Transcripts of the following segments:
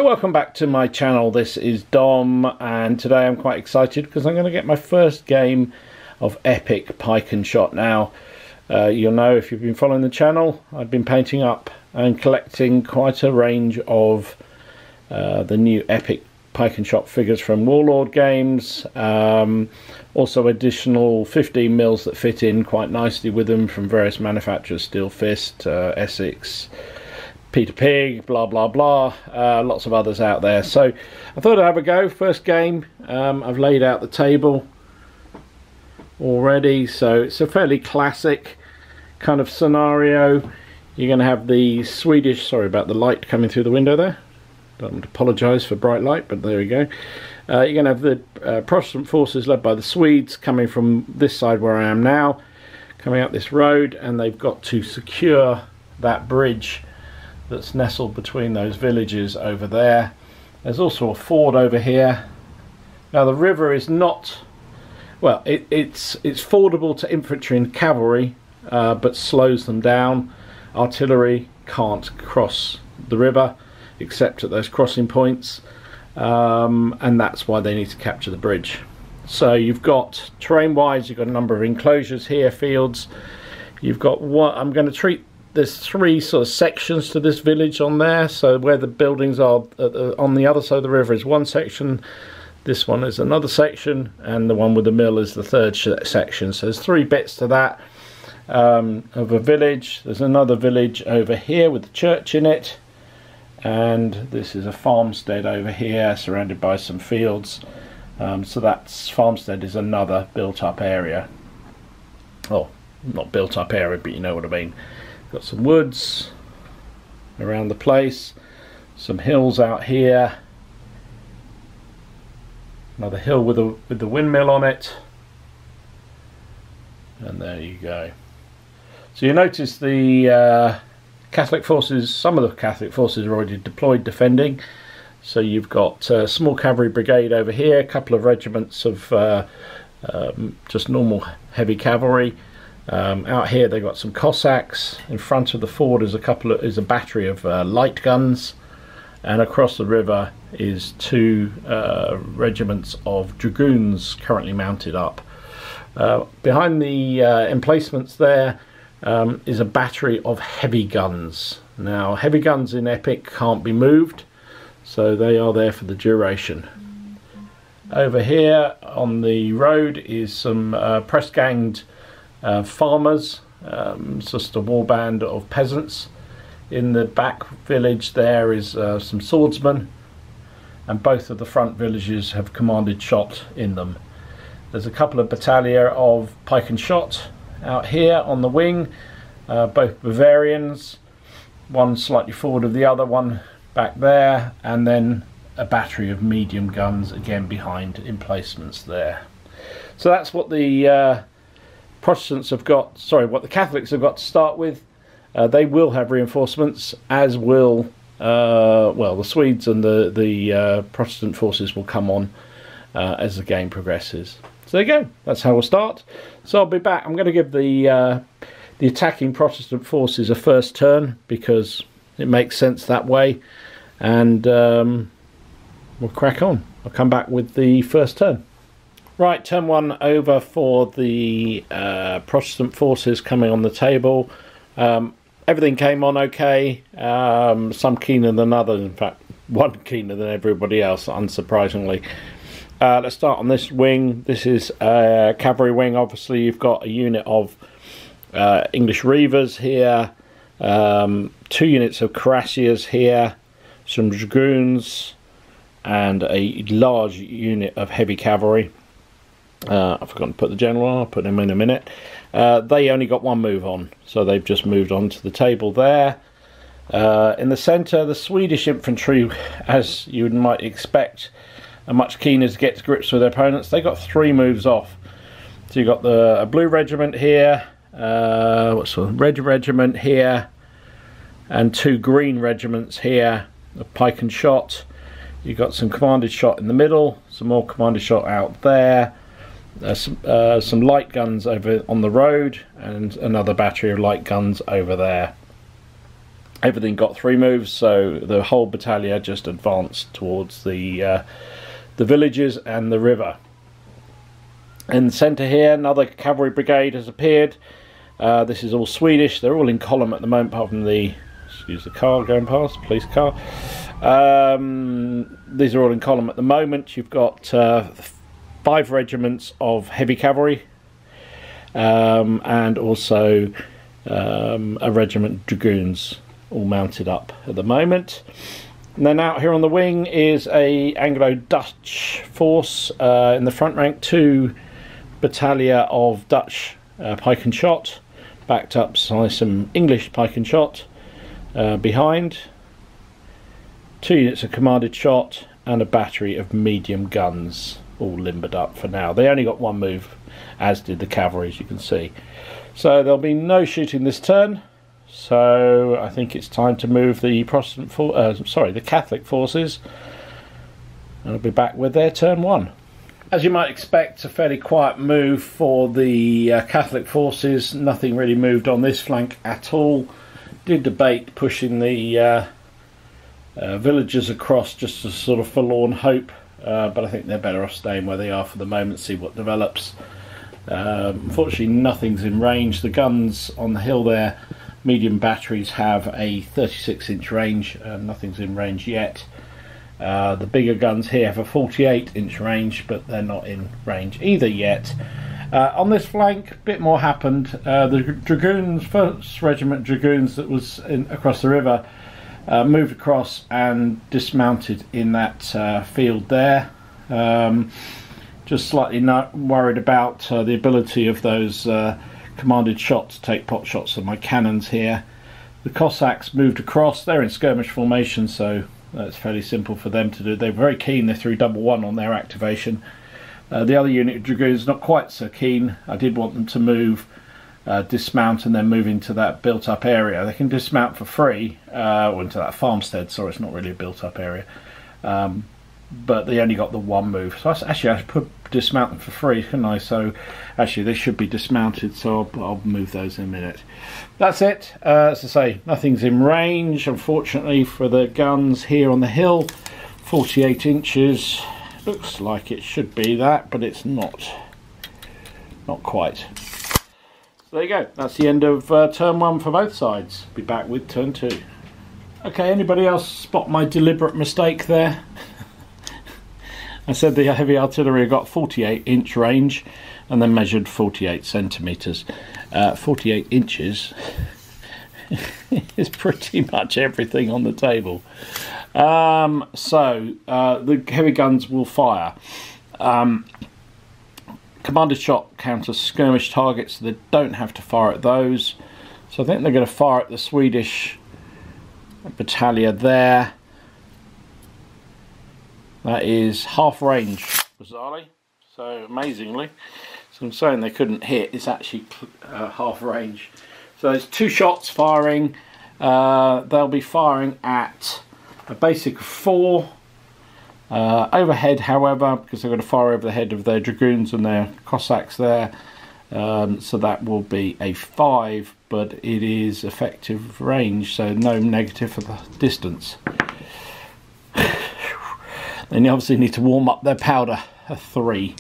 welcome back to my channel. This is Dom, and today I'm quite excited because I'm going to get my first game of Epic Pike Shotte. Now, you'll know if you've been following the channel, I've been painting up and collecting quite a range of the new Epic Pike Shotte figures from Warlord Games. Also additional 15 mils that fit in quite nicely with them from various manufacturers, Steel Fist, Essex, Peter Pig, blah blah blah, lots of others out there. So I thought I'd have a go. First game. I've laid out the table already, so it's a fairly classic kind of scenario. You're going to have the Swedish, sorry about the light coming through the window there, don't want to apologise for bright light, but there we go. You're going to have the Protestant forces led by the Swedes coming from this side where I am now, coming up this road, and they've got to secure that bridge that's nestled between those villages over there. There's also a ford over here. Now the river is not, well, it's fordable to infantry and cavalry, but slows them down. Artillery can't cross the river except at those crossing points, and that's why they need to capture the bridge. So you've got, terrain wise, you've got a number of enclosures here, fields. You've got what I'm going to treat, there's three sort of sections to this village on there. So where the buildings are on the other side of the river is one section, this one is another section, and the one with the mill is the third section. So there's three bits to that of a village. There's another village over here with the church in it, and this is a farmstead over here surrounded by some fields. So that's farmstead is another built up area. Oh, not built up area, but you know what I mean. Got some woods around the place, some hills out here, another hill with the windmill on it, and there you go. So you notice the Catholic forces, some of the Catholic forces are already deployed defending. So you've got a small cavalry brigade over here, a couple of regiments of just normal heavy cavalry. Out here they've got some Cossacks. In front of the ford is a battery of light guns, and across the river is two regiments of dragoons currently mounted up. Behind the emplacements there is a battery of heavy guns. Now heavy guns in Epic can't be moved, so they are there for the duration. Over here on the road is some press ganged farmers. It's just a warband of peasants. In the back village there is some swordsmen, and both of the front villages have commanded shot in them. There's a couple of battalion of Pike Shotte out here on the wing, both Bavarians, one slightly forward of the other, one back there, and then a battery of medium guns again behind emplacements there. So that's what the Protestants have got, sorry, what the Catholics have got to start with. They will have reinforcements, as will well, the Swedes, and the Protestant forces will come on as the game progresses. So there you go, that's how we'll start. So I'll be back. I'm going to give the attacking Protestant forces a first turn because it makes sense that way, and we'll crack on. I'll come back with the first turn. Right, turn one over for the Protestant forces coming on the table. Everything came on okay, some keener than others, in fact one keener than everybody else, unsurprisingly. Let's start on this wing. This is a cavalry wing. Obviously you've got a unit of English Reavers here, 2 units of Cuirassiers here, some dragoons, and a large unit of heavy cavalry. I've forgotten to put the general on, I'll put him in a minute. They only got one move on, so they've just moved on to the table there. In the centre, the Swedish infantry, as you might expect, are much keener to get to grips with their opponents. They got 3 moves off. So you've got a blue regiment here, red regiment here, and 2 green regiments here of Pike Shotte. You've got some commanded shot in the middle, some more commanded shot out there. Some light guns over on the road, and another battery of light guns over there. everything got 3 moves, so the whole battalion just advanced towards the villages and the river. In the centre here, another cavalry brigade has appeared. This is all Swedish. They're all in column at the moment, apart from the, excuse the car going past, police car. These are all in column at the moment. You've got 5 regiments of heavy cavalry, and also a regiment of dragoons, all mounted up at the moment. And then out here on the wing is a Anglo-Dutch force. In the front rank, 2 battalion of Dutch pike and shot, backed up by some English pike and shot behind. 2 units of commanded shot and a battery of medium guns, all limbered up for now. They only got 1 move, as did the cavalry, as you can see. So there'll be no shooting this turn. So I think it's time to move the the Catholic forces, and I'll be back with their turn 1. As you might expect, a fairly quiet move for the Catholic forces. Nothing really moved on this flank at all. Did debate pushing the villagers across just as sort of forlorn hope, but I think they're better off staying where they are for the moment, see what develops. Unfortunately, nothing's in range. The guns on the hill there, medium batteries, have a 36-inch range. Nothing's in range yet. The bigger guns here have a 48-inch range, but they're not in range either yet. On this flank, a bit more happened. The dragoons, 1st Regiment Dragoons that was across the river, moved across and dismounted in that field there. Just slightly worried about the ability of those commanded shot to take pot shots of my cannons here. The Cossacks moved across. They're in skirmish formation, so that's fairly simple for them to do. They're very keen. They threw double 1 on their activation. The other unit of dragoons not quite so keen. I did want them to move, dismount, and then move into that built-up area. They can dismount for free, or into that farmstead. Sorry, it's not really a built-up area. But they only got the 1 move. So actually I should dismount them for free, couldn't I? So actually they should be dismounted, so I'll move those in a minute. That's it. As I say, nothing's in range, unfortunately, for the guns here on the hill. 48 inches. Looks like it should be that, but it's not. Not quite. So there you go. That's the end of turn 1 for both sides. Be back with turn 2. Okay, anybody else spot my deliberate mistake there? I said the heavy artillery got 48-inch range and then measured 48 centimetres. 48 inches is pretty much everything on the table. The heavy guns will fire. Commanded shot counters skirmish targets, so they don't have to fire at those. So I think they're going to fire at the Swedish battalion there. That is half range, bizarrely. So amazingly, so I'm saying they couldn't hit. It's actually half range. So there's 2 shots firing. They'll be firing at a basic of 4. Overhead, however, because they're going to fire over the head of their dragoons and their Cossacks there. So that will be a 5, but it is effective range, so no negative for the distance. Then you obviously need to warm up their powder, a 3.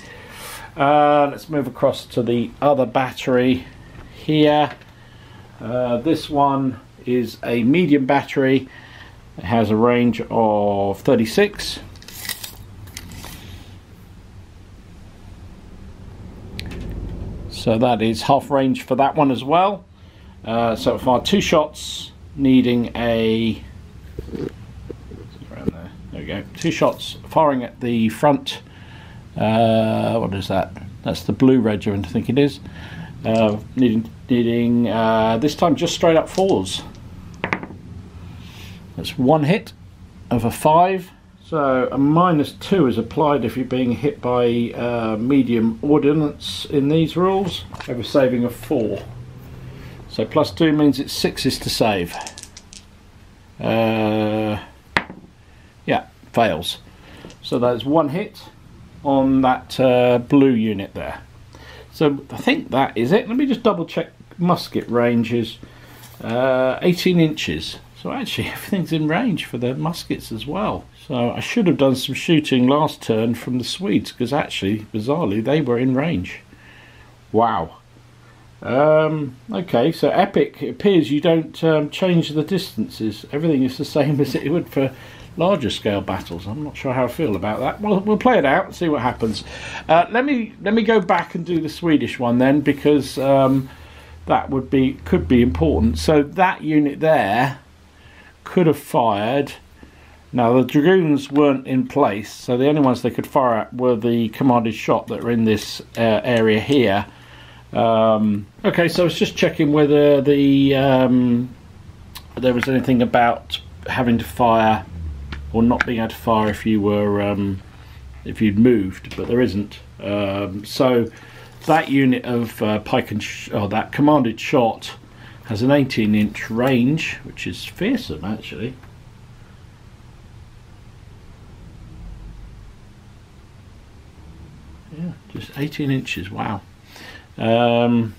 Let's move across to the other battery here. This one is a medium battery. It has a range of 36. So that is half range for that one as well. So it'll fire 2 shots, needing a... There we go. 2 shots firing at the front. What is that? That's the blue regiment, I think it is. Needing this time just straight up 4s. That's 1 hit of a 5. So a -2 is applied if you're being hit by medium ordnance in these rules. Over saving of 4. So +2 means it's 6s to save. Yeah, fails. So that's 1 hit on that blue unit there. So I think that is it. Let me just double check musket ranges. 18 inches. So So actually everything's in range for the muskets as well. So I should have done some shooting last turn from the Swedes, because actually, bizarrely, they were in range. Wow. Okay, so Epic, it appears you don't change the distances. Everything is the same as it would for larger scale battles. I'm not sure how I feel about that. Well, we'll play it out and see what happens. Let me go back and do the Swedish one then, because that could be important. So that unit there could have fired. Now the dragoons weren't in place, so the only ones they could fire at were the commanded shot that are in this area here. Okay, so I was just checking whether there was anything about having to fire or not being able to fire if you were if you'd moved, but there isn't. So that unit of that commanded shot has an 18-inch range, which is fearsome actually. Yeah, just 18 inches, wow. So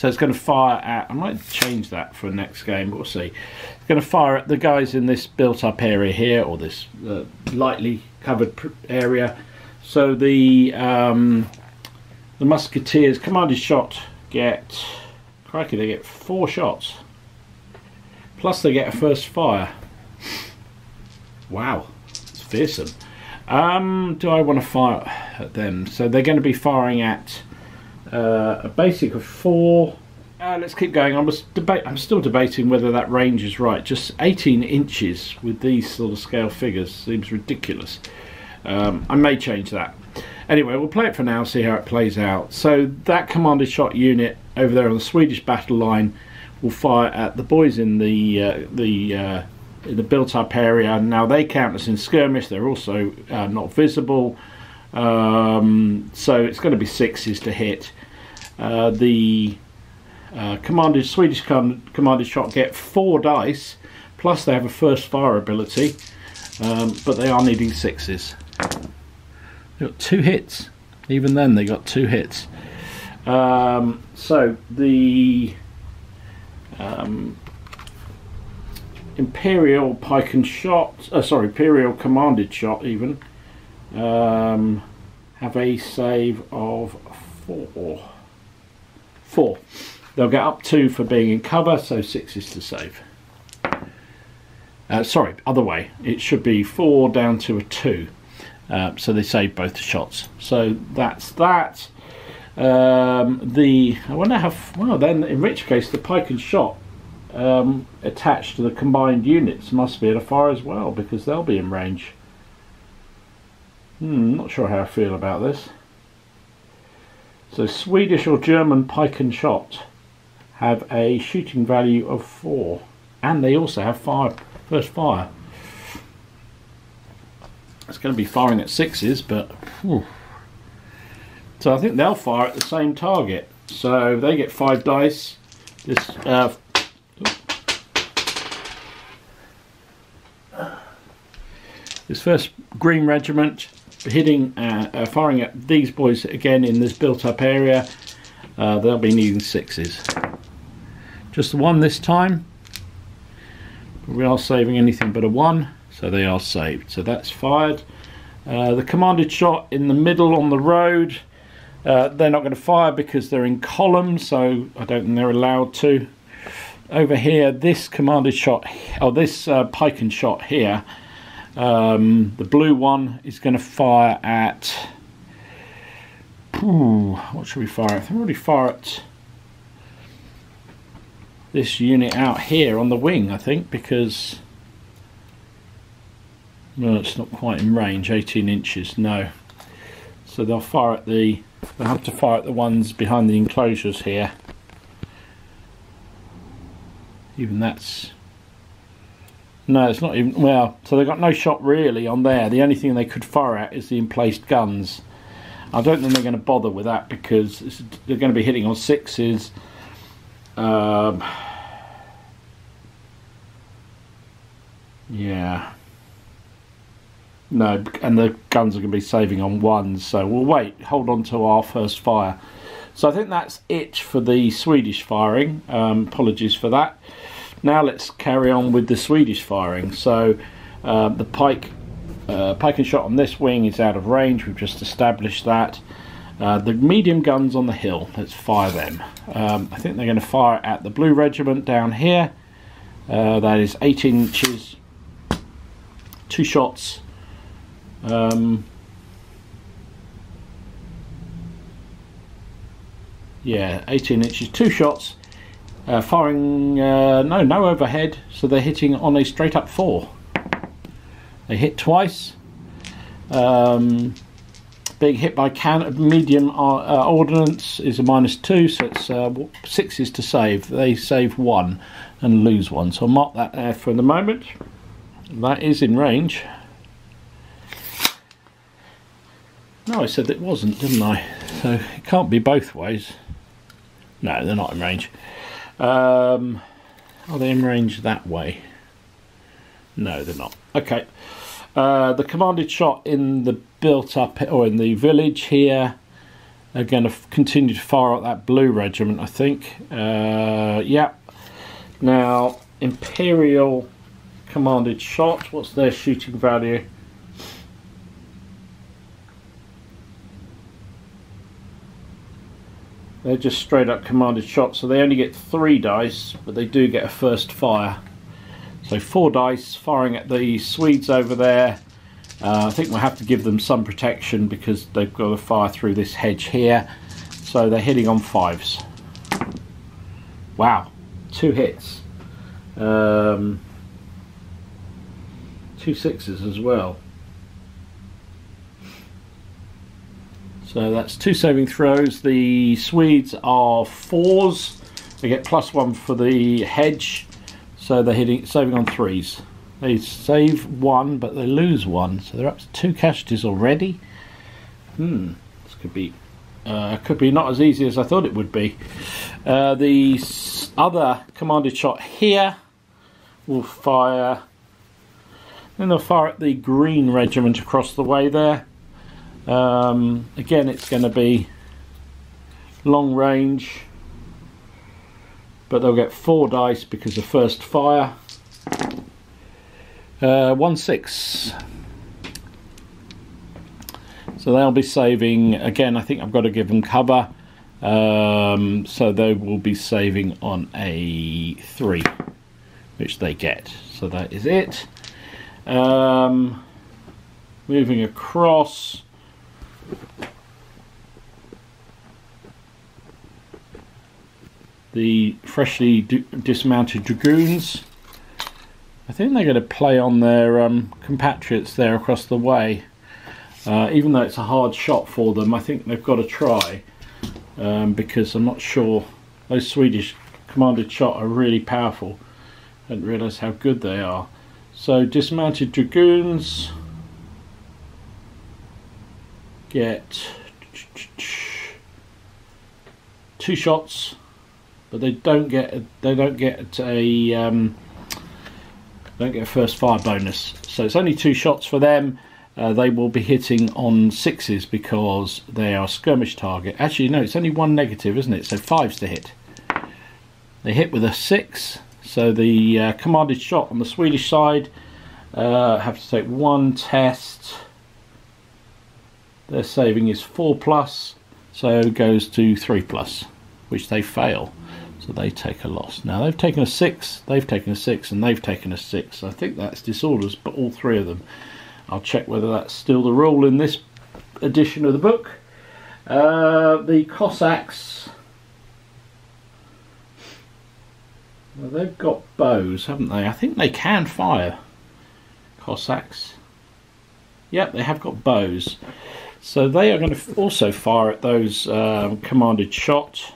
it's going to fire at, I might change that for next game, we'll see. It's going to fire at the guys in this built up area here, or this lightly covered area. So the musketeers, commanded shot, get, crikey, they get 4 shots. Plus they get a first fire. Wow, it's fearsome. Do I want to fire at them? So they're going to be firing at a basic of 4. Let's keep going. I'm still debating whether that range is right. Just 18 inches with these sort of scale figures seems ridiculous. I may change that. Anyway, we'll play it for now, see how it plays out. So that commanded shot unit over there on the Swedish battle line will fire at the boys in the built-up area. Now they count as in skirmish. They're also not visible, so it's going to be 6s to hit. The Swedish commanded shot get 4 dice, plus they have a first fire ability, but they are needing 6s. They got 2 hits. Even then, they got 2 hits. So the Imperial Pike and Shot, Imperial commanded shot even, have a save of 4. They'll get up 2 for being in cover, so 6 is to save. Sorry, other way. It should be 4 down to a 2. So they save both the shots. So that's that. I wonder how. Well, then in which case the Pike and Shot attached to the combined units must be able to fire as well, because they'll be in range. Not sure how I feel about this. So Swedish or German Pike and Shot have a shooting value of 4, and they also have first fire. It's going to be firing at 6s, but whew. So I think they'll fire at the same target. So they get 5 dice. This first Green Regiment firing at these boys again in this built-up area. They'll be needing 6s. Just the 1 this time. We are saving anything but a 1, so they are saved. So that's fired. The commanded shot in the middle on the road. They're not going to fire because they're in column, so I don't think they're allowed to. Over here, this commanded shot, or this Pike and Shot here, the blue one is going to fire at. What should we fire at? I think we'll already fire at this unit out here on the wing, I think, because no, it's not quite in range. 18 inches, no. So they'll fire at the. They'll have to fire at the ones behind the enclosures here. Even that's. No, it's not even. Well, so they've got no shot really on there. The only thing they could fire at is the emplaced guns. I don't think they're going to bother with that because they're going to be hitting on 6s. Yeah. No, and the guns are going to be saving on 1s, so we'll wait, hold on to our first fire. So I think that's it for the Swedish firing. Apologies for that. Now let's carry on with the Swedish firing. So the pike and shot on this wing is out of range. We've just established that. The medium guns on the hill, let's fire them. I think they're going to fire at the Blue Regiment down here. That is 18 inches, 2 shots. Yeah, 18 inches, 2 shots. Firing, no overhead, so they're hitting on a straight up 4. They hit twice. Being hit by medium ordnance is a -2, so it's 6s to save. They save 1 and lose 1, so I'll mark that there for the moment. That is in range. No, I said it wasn't, didn't I? So it can't be both ways. No, they're not in range. Are they in range that way? No, they're not. Okay. The commanded shot in the built up, or in the village here, are going to continue to fire at that Blue Regiment, I think. Yeah. Now, Imperial commanded shot, what's their shooting value? They're just straight up commanded shots, so they only get 3 dice, but they do get a first fire. So 4 dice firing at the Swedes over there. I think we'll have to give them some protection because they've got to fire through this hedge here. So they're hitting on 5s. Wow, 2 hits. 2 6s as well. So that's 2 saving throws. The Swedes are 4s. They get +1 for the hedge. So they're saving on 3s. They save 1, but they lose 1. So they're up to 2 casualties already. This could be not as easy as I thought it would be. The other commanded shot here will fire. Then they'll fire at the Green Regiment across the way there. Again, it's going to be long range, but they'll get 4 dice because of first fire. 1 6. So they'll be saving again. I think I've got to give them cover, so they will be saving on a 3, which they get. So that is it. Moving across. The freshly dismounted Dragoons. I think they're going to play on their compatriots there across the way. Even though it's a hard shot for them, I think they've got to try. Because I'm not sure. Those Swedish commanded shot are really powerful. I didn't realise how good they are. So dismounted Dragoons get 2 shots. But they don't get a first fire bonus, so it's only 2 shots for them. They will be hitting on 6s because they are a skirmish target. Actually, no, it's only 1 negative, isn't it? So 5s to hit. They hit with a 6, so the commanded shot on the Swedish side have to take 1 test. Their saving is 4+, so it goes to 3+, which they fail. So they take a loss. Now they've taken a 6, they've taken a 6, and they've taken a 6. I think that's disorders, but all 3 of them. I'll check whether that's still the rule in this edition of the book. The Cossacks. Well, they've got bows, haven't they? I think they can fire. Cossacks. Yep, they have got bows. So they are going to also fire at those commanded shot.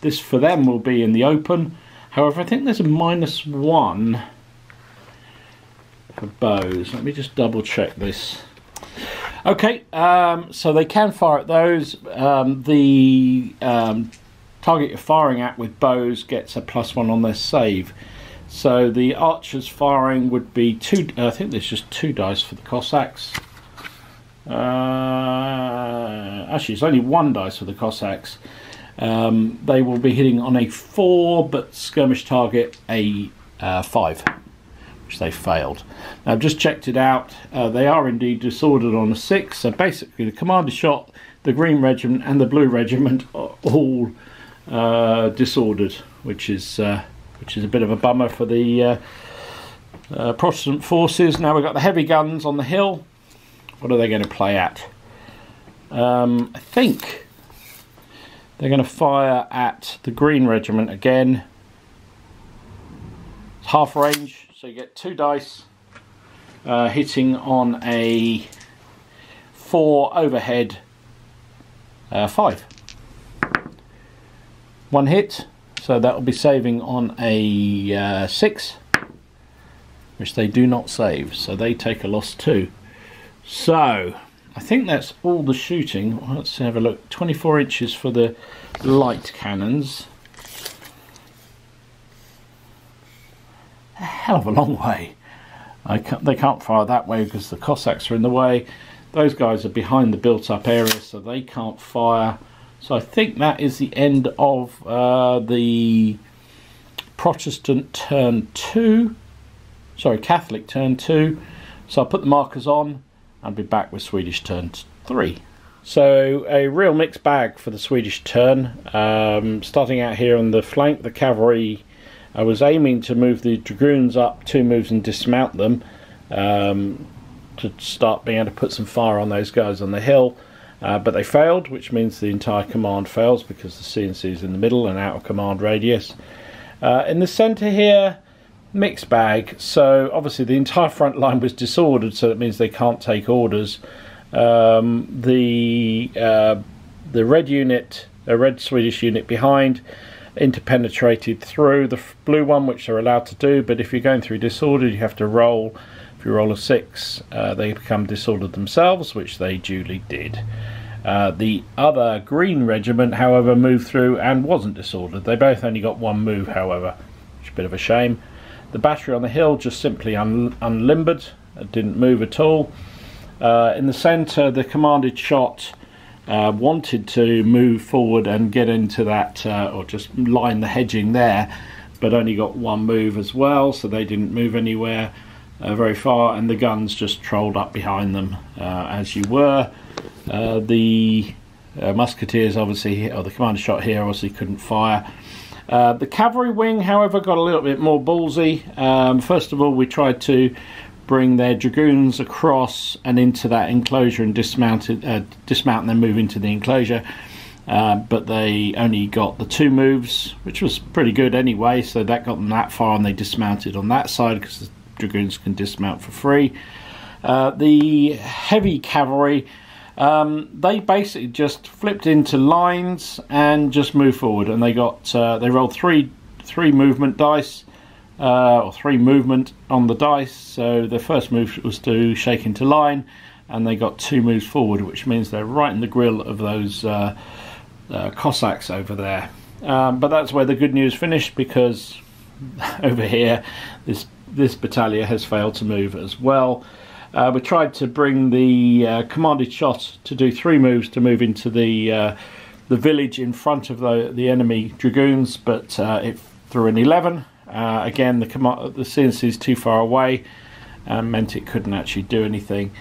This for them will be in the open. However, I think there's a -1 for bows. Let me just double check this. Okay, so they can fire at those. The target you're firing at with bows gets a +1 on their save. So the archers firing would be 2. I think there's just 2 dice for the Cossacks. Actually, it's only 1 dice for the Cossacks. They will be hitting on a 4, but skirmish target a 5, which they failed. Now I've just checked it out. They are indeed disordered on a 6. So basically the commander shot, the green regiment and the blue regiment are all disordered, which is a bit of a bummer for the Protestant forces. Now we've got the heavy guns on the hill. What are they going to play at? I think they're going to fire at the green regiment again. It's half range, so you get 2 dice hitting on a 4 overhead, 5. 1 hit, so that will be saving on a 6, which they do not save, so they take a loss too. So I think that's all the shooting. Let's have a look. 24 inches for the light cannons. A hell of a long way. They can't fire that way because the Cossacks are in the way. Those guys are behind the built-up area, so they can't fire. So I think that is the end of the Protestant turn 2. Sorry, Catholic turn 2. So I'll put the markers on. I'll be back with Swedish turn 3. So a real mixed bag for the Swedish turn. Starting out here on the flank, the cavalry, I was aiming to move the dragoons up 2 moves and dismount them to start being able to put some fire on those guys on the hill, but they failed, which means the entire command fails because the CNC is in the middle and out of command radius. In the centre here, mixed bag. So obviously the entire front line was disordered, so that means they can't take orders. The red unit, a red Swedish unit behind, interpenetrated through the blue one, which they're allowed to do, but if you're going through disordered you have to roll. If you roll a 6, they become disordered themselves, which they duly did. The other green regiment, however, moved through and wasn't disordered. They both only got 1 move, however, which is a bit of a shame. The battery on the hill just simply unlimbered, didn't move at all. In the centre, the commanded shot wanted to move forward and get into that, or just line the hedging there, but only got 1 move as well, so they didn't move anywhere very far, and the guns just trolled up behind them as you were. The musketeers obviously, or the commander shot here, obviously couldn't fire. The cavalry wing, however, got a little bit more ballsy. First of all, we tried to bring their dragoons across and into that enclosure and dismount and then move into the enclosure, but they only got the 2 moves, which was pretty good anyway, so that got them that far, and they dismounted on that side because the dragoons can dismount for free. The heavy cavalry, they basically just flipped into lines and just moved forward, and they got they rolled three movement dice, or 3 movement on the dice. So the first move was to shake into line, and they got 2 moves forward, which means they're right in the grill of those Cossacks over there. But that's where the good news finished, because over here this battalion has failed to move as well. We tried to bring the commanded shot to do 3 moves to move into the village in front of the enemy dragoons, but it threw an 11. Again, the CNC is too far away and meant it couldn't actually do anything.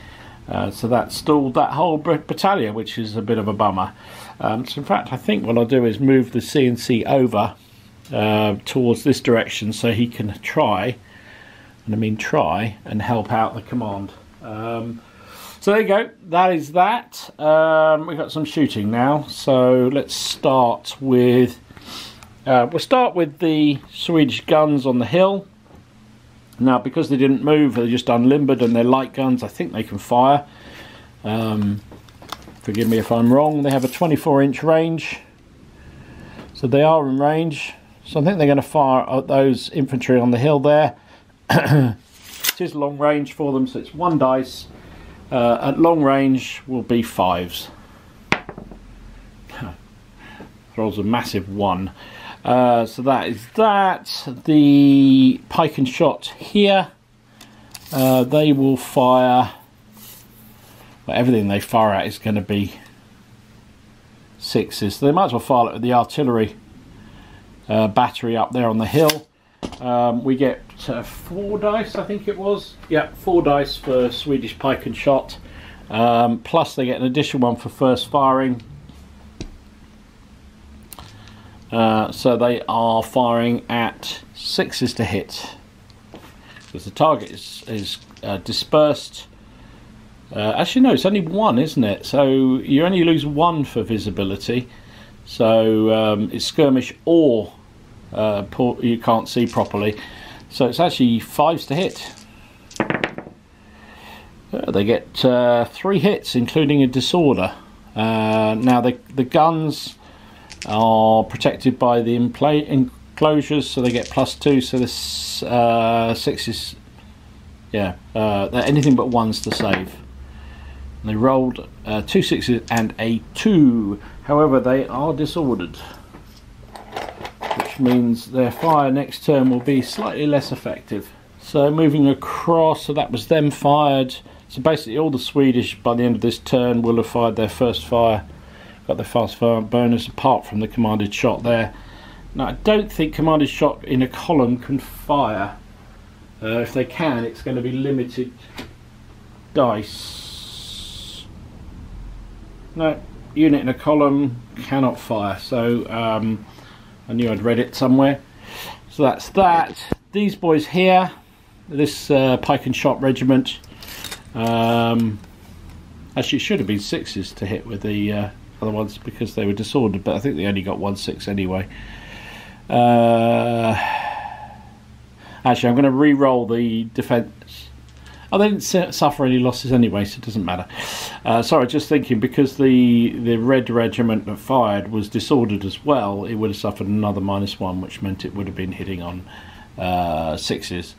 So that stalled that whole battalion, which is a bit of a bummer. So in fact, I think what I'll do is move the CNC over towards this direction so he can try, and I mean try, and help out the command. So there you go, that is that. We've got some shooting now, so let's start with we'll start with the Swedish guns on the hill. Now, because they didn't move, they're just unlimbered, and they're light guns, I think they can fire. Forgive me if I'm wrong. They have a 24-inch range, so they are in range. So I think they're going to fire at those infantry on the hill there. It is long range for them, so it's 1 dice. At long range will be 5s. Rolls a massive 1. So that is that. The pike and shot here, they will fire, well, everything they fire at is going to be sixes. So they might as well fire it with the artillery battery up there on the hill. We get 4 dice, I think it was. Yeah, 4 dice for Swedish Pike and Shot. Plus they get an additional one for first firing. So they are firing at 6s to hit. Because the target is dispersed. Actually no, it's only 1, isn't it? So you only lose 1 for visibility. So it's skirmish or you can't see properly. So it's actually 5s to hit. They get 3 hits, including a disorder. Now the guns are protected by the enclosures, so they get +2. So this 6s, yeah, they're anything but 1s to save. And they rolled 2 6s and a 2. However, they are disordered, which means their fire next turn will be slightly less effective. So moving across, so that was them fired. So basically all the Swedish by the end of this turn will have fired their first fire, got their fast fire bonus, apart from the commanded shot there. Now I don't think commanded shot in a column can fire. If they can, it's going to be limited dice. No, unit in a column cannot fire. So I knew I'd read it somewhere. So that's that. These boys here, this Pike and Shot regiment, actually it should have been 6s to hit with the other ones because they were disordered, but I think they only got 1 6 anyway. Actually I'm going to re-roll the defence. Oh, they didn't suffer any losses anyway, so it doesn't matter. Sorry, just thinking, because the red regiment that fired was disordered as well, it would have suffered another -1, which meant it would have been hitting on 6s.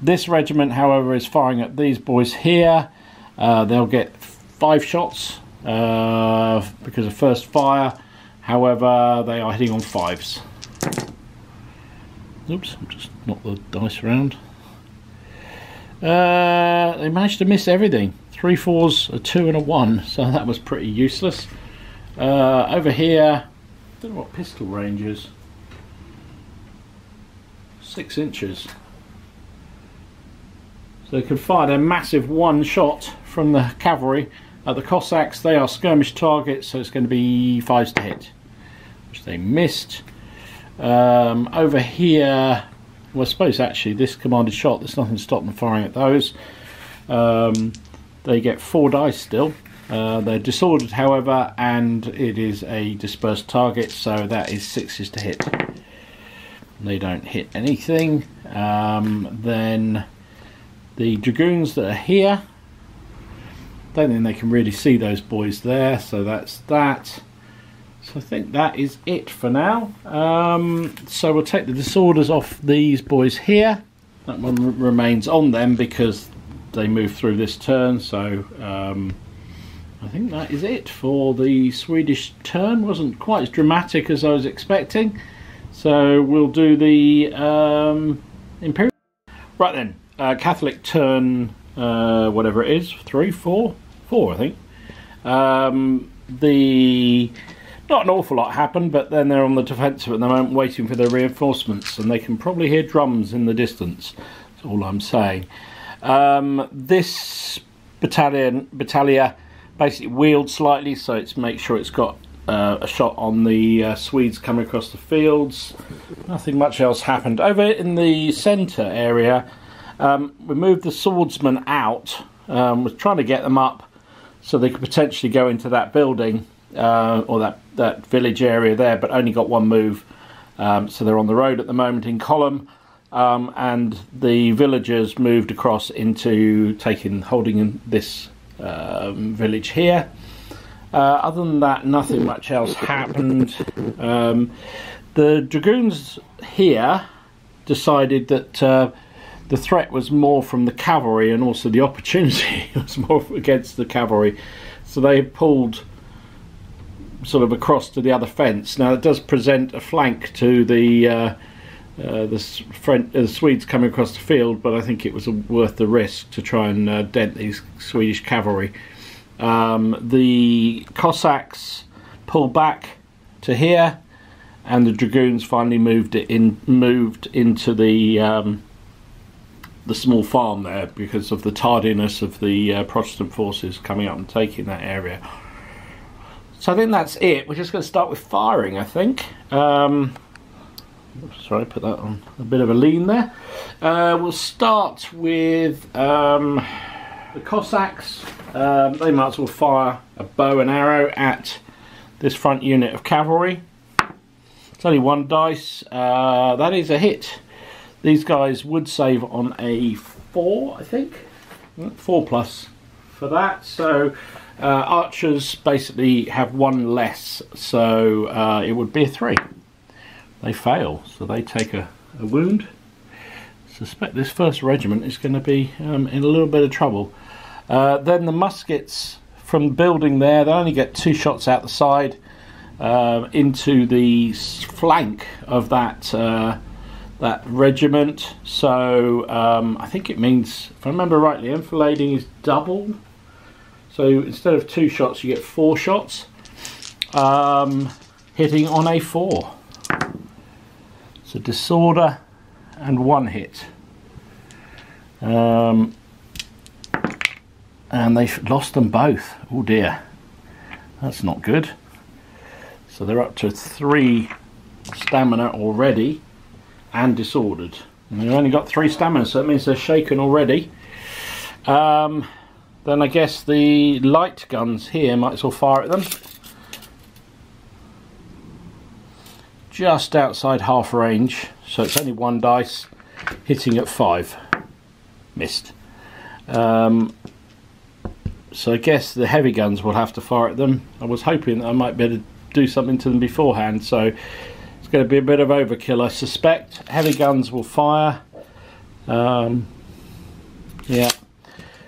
This regiment, however, is firing at these boys here. They'll get 5 shots because of first fire. However, they are hitting on 5s. Oops, I'll just knock the dice around. They managed to miss everything. 3 4s, a 2 and a 1, so that was pretty useless. Over here, I don't know what pistol range is. 6 inches. So they could fire their massive 1 shot from the cavalry. The Cossacks, they are skirmish targets, so it's going to be 5s to hit, which they missed. Over here, well, I suppose actually this commanded shot, there's nothing to stop them firing at those. They get 4 dice still. They're disordered, however, and it is a dispersed target, so that is 6s to hit. They don't hit anything. Then the dragoons that are here, don't think they can really see those boys there, so that's that. So I think that is it for now. So we'll take the disorders off these boys here. That one remains on them because they move through this turn. So I think that is it for the Swedish turn. Wasn't quite as dramatic as I was expecting. So we'll do the Imperial. Right then, Catholic turn, whatever it is, 3, 4, I think. Not an awful lot happened, but then they're on the defensive at the moment waiting for their reinforcements, and they can probably hear drums in the distance. That's all I'm saying. This battalia basically wheeled slightly, so it's make sure it's got a shot on the Swedes coming across the fields. Nothing much else happened. Over in the centre area, we moved the swordsmen out. Was trying to get them up so they could potentially go into that building or that village area there, but only got 1 move. So they're on the road at the moment in column, and the villagers moved across into holding this village here. Other than that, nothing much else happened. The dragoons here decided that the threat was more from the cavalry, and also the opportunity was more against the cavalry. So they pulled sort of across to the other fence. Now it does present a flank to the Swedes coming across the field, but I think it was worth the risk to try and dent these Swedish cavalry. The Cossacks pulled back to here, and the dragoons finally moved into the small farm there because of the tardiness of the Protestant forces coming up and taking that area. So I think that's it. We're just going to start with firing, I think. Sorry, put that on a bit of a lean there. We'll start with the Cossacks. They might as well fire a bow and arrow at this front unit of cavalry. It's only 1 dice. That is a hit. These guys would save on a 4, I think. 4+ for that. So archers basically have 1 less. So it would be a 3. They fail, so they take a wound. Suspect this 1st regiment is going to be in a little bit of trouble. Then the muskets from building there, they only get 2 shots out the side into the flank of that regiment. So I think it means, if I remember rightly, enfilading is double. So instead of 2 shots, you get 4 shots, hitting on a 4. So disorder and 1 hit. And they've lost them both. Oh dear, that's not good. So they're up to 3 stamina already and disordered. And they've only got 3 stamina, so that means they're shaken already. Then I guess the light guns here might as well fire at them. Just outside half range, so it's only 1 dice, hitting at 5. Missed. So I guess the heavy guns will have to fire at them. I was hoping that I might be able to do something to them beforehand, so it's going to be a bit of overkill, I suspect. Heavy guns will fire. Yeah,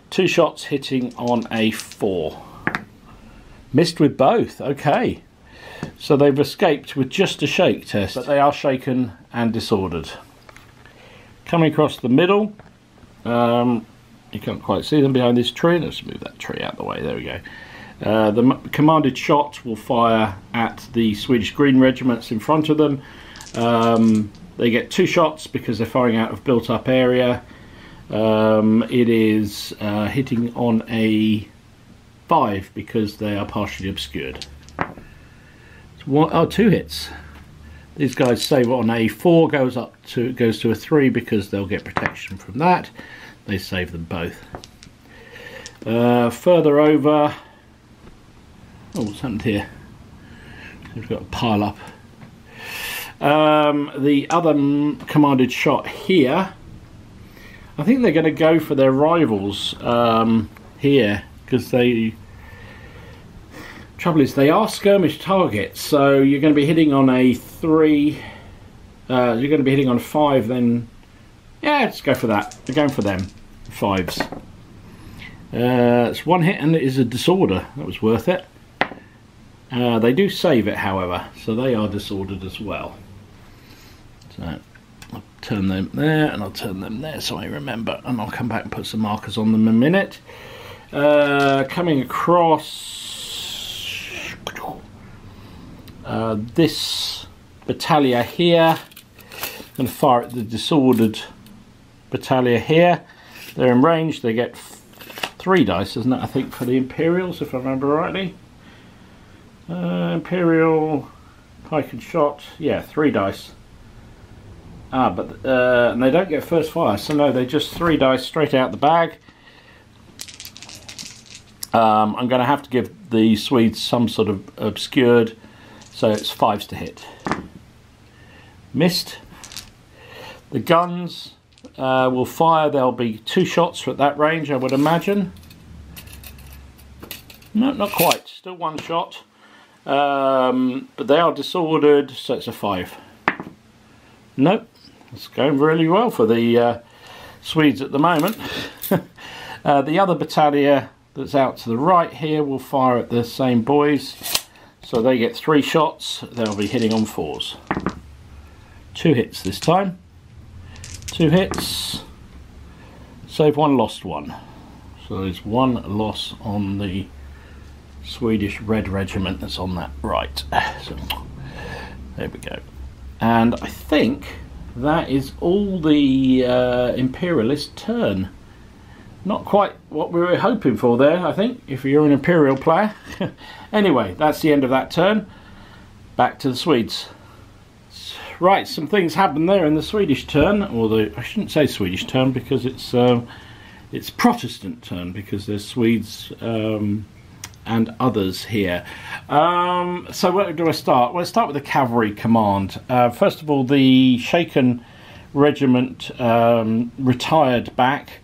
2 shots hitting on a 4. Missed with both. Okay, so they've escaped with just a shake test, but they are shaken and disordered. Coming across the middle, you can't quite see them behind this tree. Let's move that tree out of the way. There we go. The commanded shot will fire at the Swedish Green regiments in front of them. They get 2 shots because they're firing out of built-up area. It is hitting on a 5 because they are partially obscured. It's 2 hits. These guys save on a 4, goes to a 3 because they'll get protection from that. They save them both. Further over. Oh, what's happened here? We've got a pile up. The other commanded shot here, I think they're going to go for their rivals here, because trouble is they are skirmish targets, so you're going to be hitting on a 3, you're going to be hitting on a 5, then yeah, let's go for that. They're going for them 5s. It's 1 hit and it is a disorder. That was worth it. They do save it, however, so they are disordered as well. So I'll turn them there and I'll turn them there so I remember, and I'll come back and put some markers on them in a minute. Coming across this battalion here, I'm going to fire at the disordered battalion here. They're in range. They get 3 dice, isn't it, I think, for the Imperials, if I remember rightly. Imperial Pike and Shot, yeah, 3 dice. But and they don't get first fire, so no, they're just 3 dice straight out the bag. I'm going to have to give the Swedes some sort of obscured, so it's 5s to hit. Missed. The guns will fire. There'll be 2 shots at that range, I would imagine. No, not quite. Still 1 shot. But they are disordered, so it's a 5. Nope. It's going really well for the Swedes at the moment. The other battalion that's out to the right here will fire at the same boys, so they get 3 shots. They'll be hitting on 4s. 2 hits this time. 2 hits. Save 1, lost 1. So there's 1 loss on the Swedish Red Regiment that's on that right. So there we go. And I think that is all the Imperialist turn. Not quite what we were hoping for there, I think, if you're an Imperial player. Anyway, that's the end of that turn. Back to the Swedes. Right, some things happened there in the Swedish turn, or I shouldn't say Swedish turn because it's Protestant turn, because there's Swedes and others here. So where do I start? Well, let's start with the cavalry command. First of all, the Shaken regiment retired back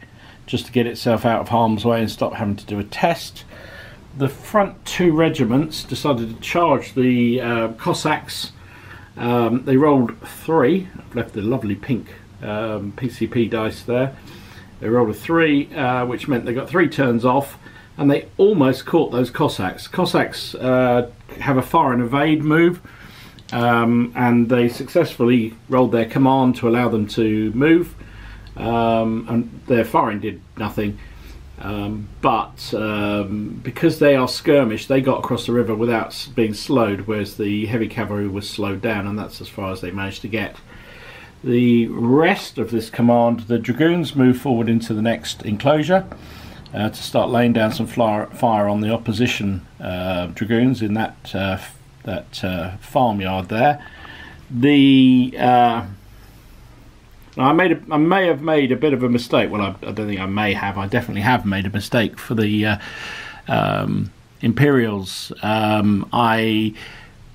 just to get itself out of harm's way and stop having to do a test. The front two regiments decided to charge the Cossacks. They rolled 3. I've left the lovely pink PCP dice there. They rolled a 3, which meant they got 3 turns off, and they almost caught those Cossacks. Cossacks have a fire and evade move, and they successfully rolled their command to allow them to move, and their firing did nothing. But because they are skirmish, they got across the river without being slowed, whereas the heavy cavalry was slowed down, and that's as far as they managed to get. The rest of this command, the dragoons, moved forward into the next enclosure to start laying down some fire on the opposition dragoons in that farmyard there. I may have made a bit of a mistake. Well, I don't think I may have. I definitely have made a mistake for the Imperials.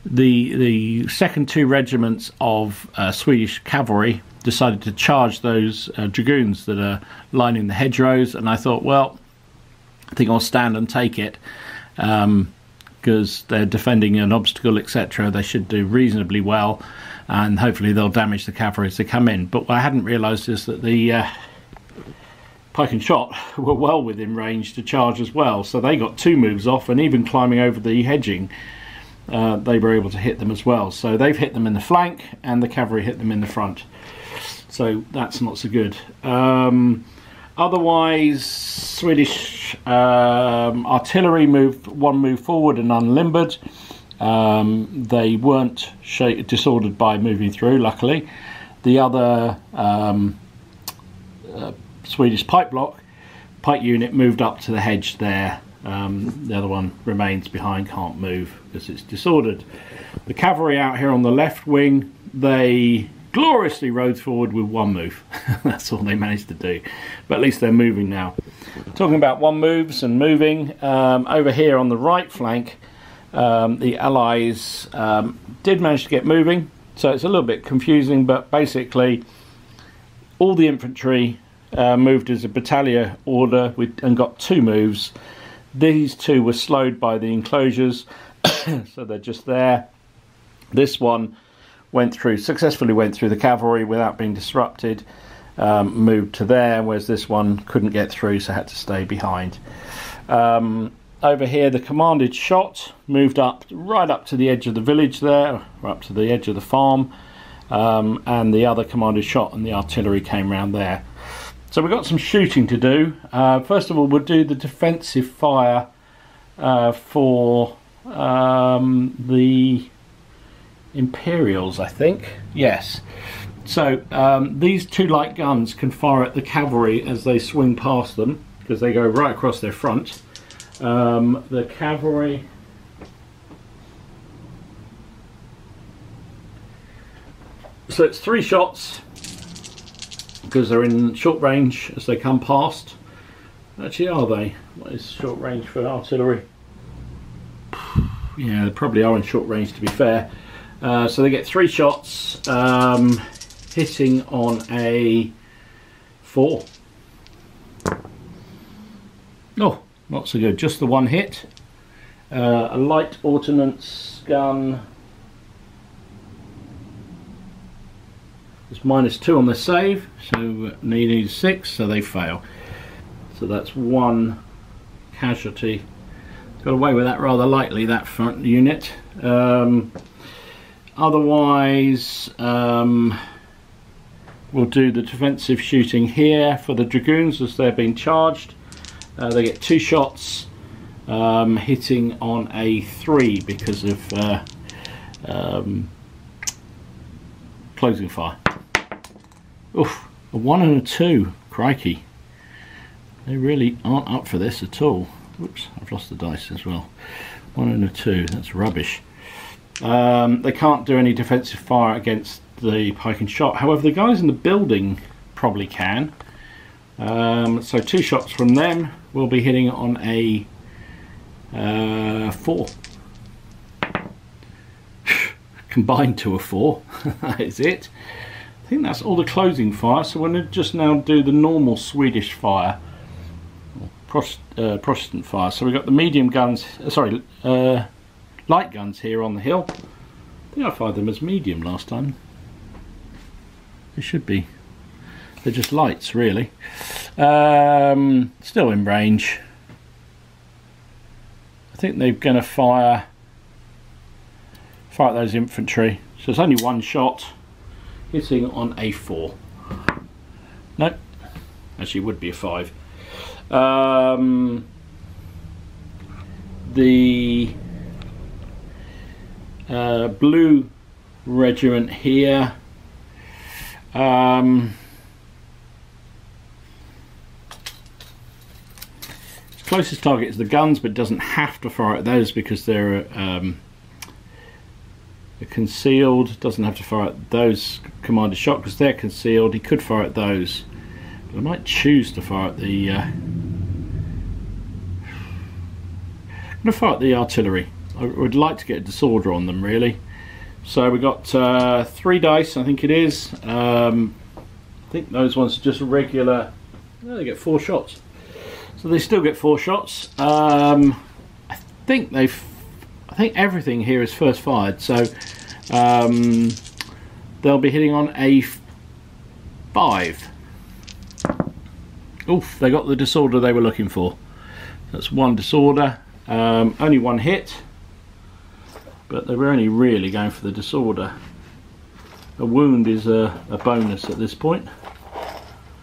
The second 2 regiments of Swedish cavalry decided to charge those dragoons that are lining the hedgerows, and I thought, well, I think I'll stand and take it, because they're defending an obstacle, etc. They should do reasonably well, and hopefully they'll damage the cavalry as they come in. But what I hadn't realised is that the pike and shot were well within range to charge as well, so they got 2 moves off, and even climbing over the hedging, they were able to hit them as well. So they've hit them in the flank, and the cavalry hit them in the front. So that's not so good. Otherwise, Swedish artillery moved 1 move forward and unlimbered. They weren't disordered by moving through, luckily. The other Swedish pike unit moved up to the hedge there. The other one remains behind, can't move because it's disordered. The cavalry out here on the left wing, they gloriously rode forward with 1 move. That's all they managed to do, but at least they're moving now. Talking about 1 moves and moving, over here on the right flank, the Allies did manage to get moving, so it's a little bit confusing, but basically all the infantry moved as a battalion order and got 2 moves. These 2 were slowed by the enclosures, so they're just there. This one successfully went through the cavalry without being disrupted, moved to there, whereas this one couldn't get through, so had to stay behind. Over here, the commanded shot moved right up to the edge of the village there, or up to the edge of the farm, and the other commanded shot and the artillery came round there. So we've got some shooting to do. First of all, we'll do the defensive fire for the Imperials, I think. Yes. So these 2 light guns can fire at the cavalry as they swing past them, because they go right across their front. The cavalry... So it's 3 shots, because they're in short range as they come past. Actually, are they? What is short range for artillery? Yeah, they probably are in short range, to be fair. So they get 3 shots, hitting on a 4. Oh, not so good. Just the 1 hit. A light ordnance gun is -2 on the save, so they need 6, so they fail. So that's 1 casualty. Got away with that rather lightly, that front unit. Otherwise, we'll do the defensive shooting here for the dragoons as they're being charged. They get 2 shots, hitting on a 3 because of closing fire. Oof, a 1 and a 2, crikey. They really aren't up for this at all. Whoops, I've lost the dice as well. 1 and a 2, that's rubbish. They can't do any defensive fire against the pike and shot. However, the guys in the building probably can. So 2 shots from them will be hitting on a 4. Combined to a 4. That is it. I think that's all the closing fire. So we're going to just now do the normal Swedish fire. Protestant fire. So we've got the medium guns, light guns here on the hill. I think I fired them as medium last time. They should be. They're just lights, really. Still in range. I think they're going to fire at those infantry. So it's only 1 shot, hitting on a 4. No, actually, it would be a 5. The blue regiment here, its closest target is the guns, but it doesn't have to fire at those because they're concealed. Doesn't have to fire at those commanded shot because they're concealed. He could fire at those, but I might choose to fire at the I'm going to fire at the artillery. I would like to get a disorder on them, really. So we got 3 dice, I think it is. I think those ones are just regular. Oh, they get 4 shots, so they still get 4 shots. I think everything here is first fired, so they'll be hitting on a 5. Oof, they got the disorder they were looking for. That's 1 disorder. Only 1 hit, but they were only really going for the disorder. A wound is a bonus at this point.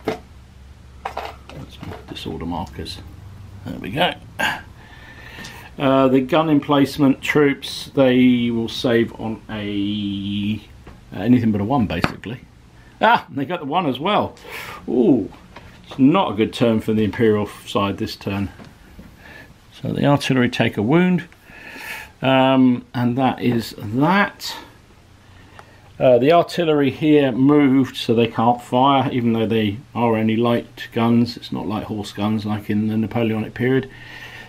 That's disorder markers. There we go. The gun emplacement troops, they will save on a anything but a 1, basically. Ah, they got the 1 as well. Ooh, it's not a good turn for the Imperial side this turn. So the artillery take a wound, and that is that. The artillery here moved, so they can't fire, even though they are only light guns. It's not like horse guns like in the Napoleonic period.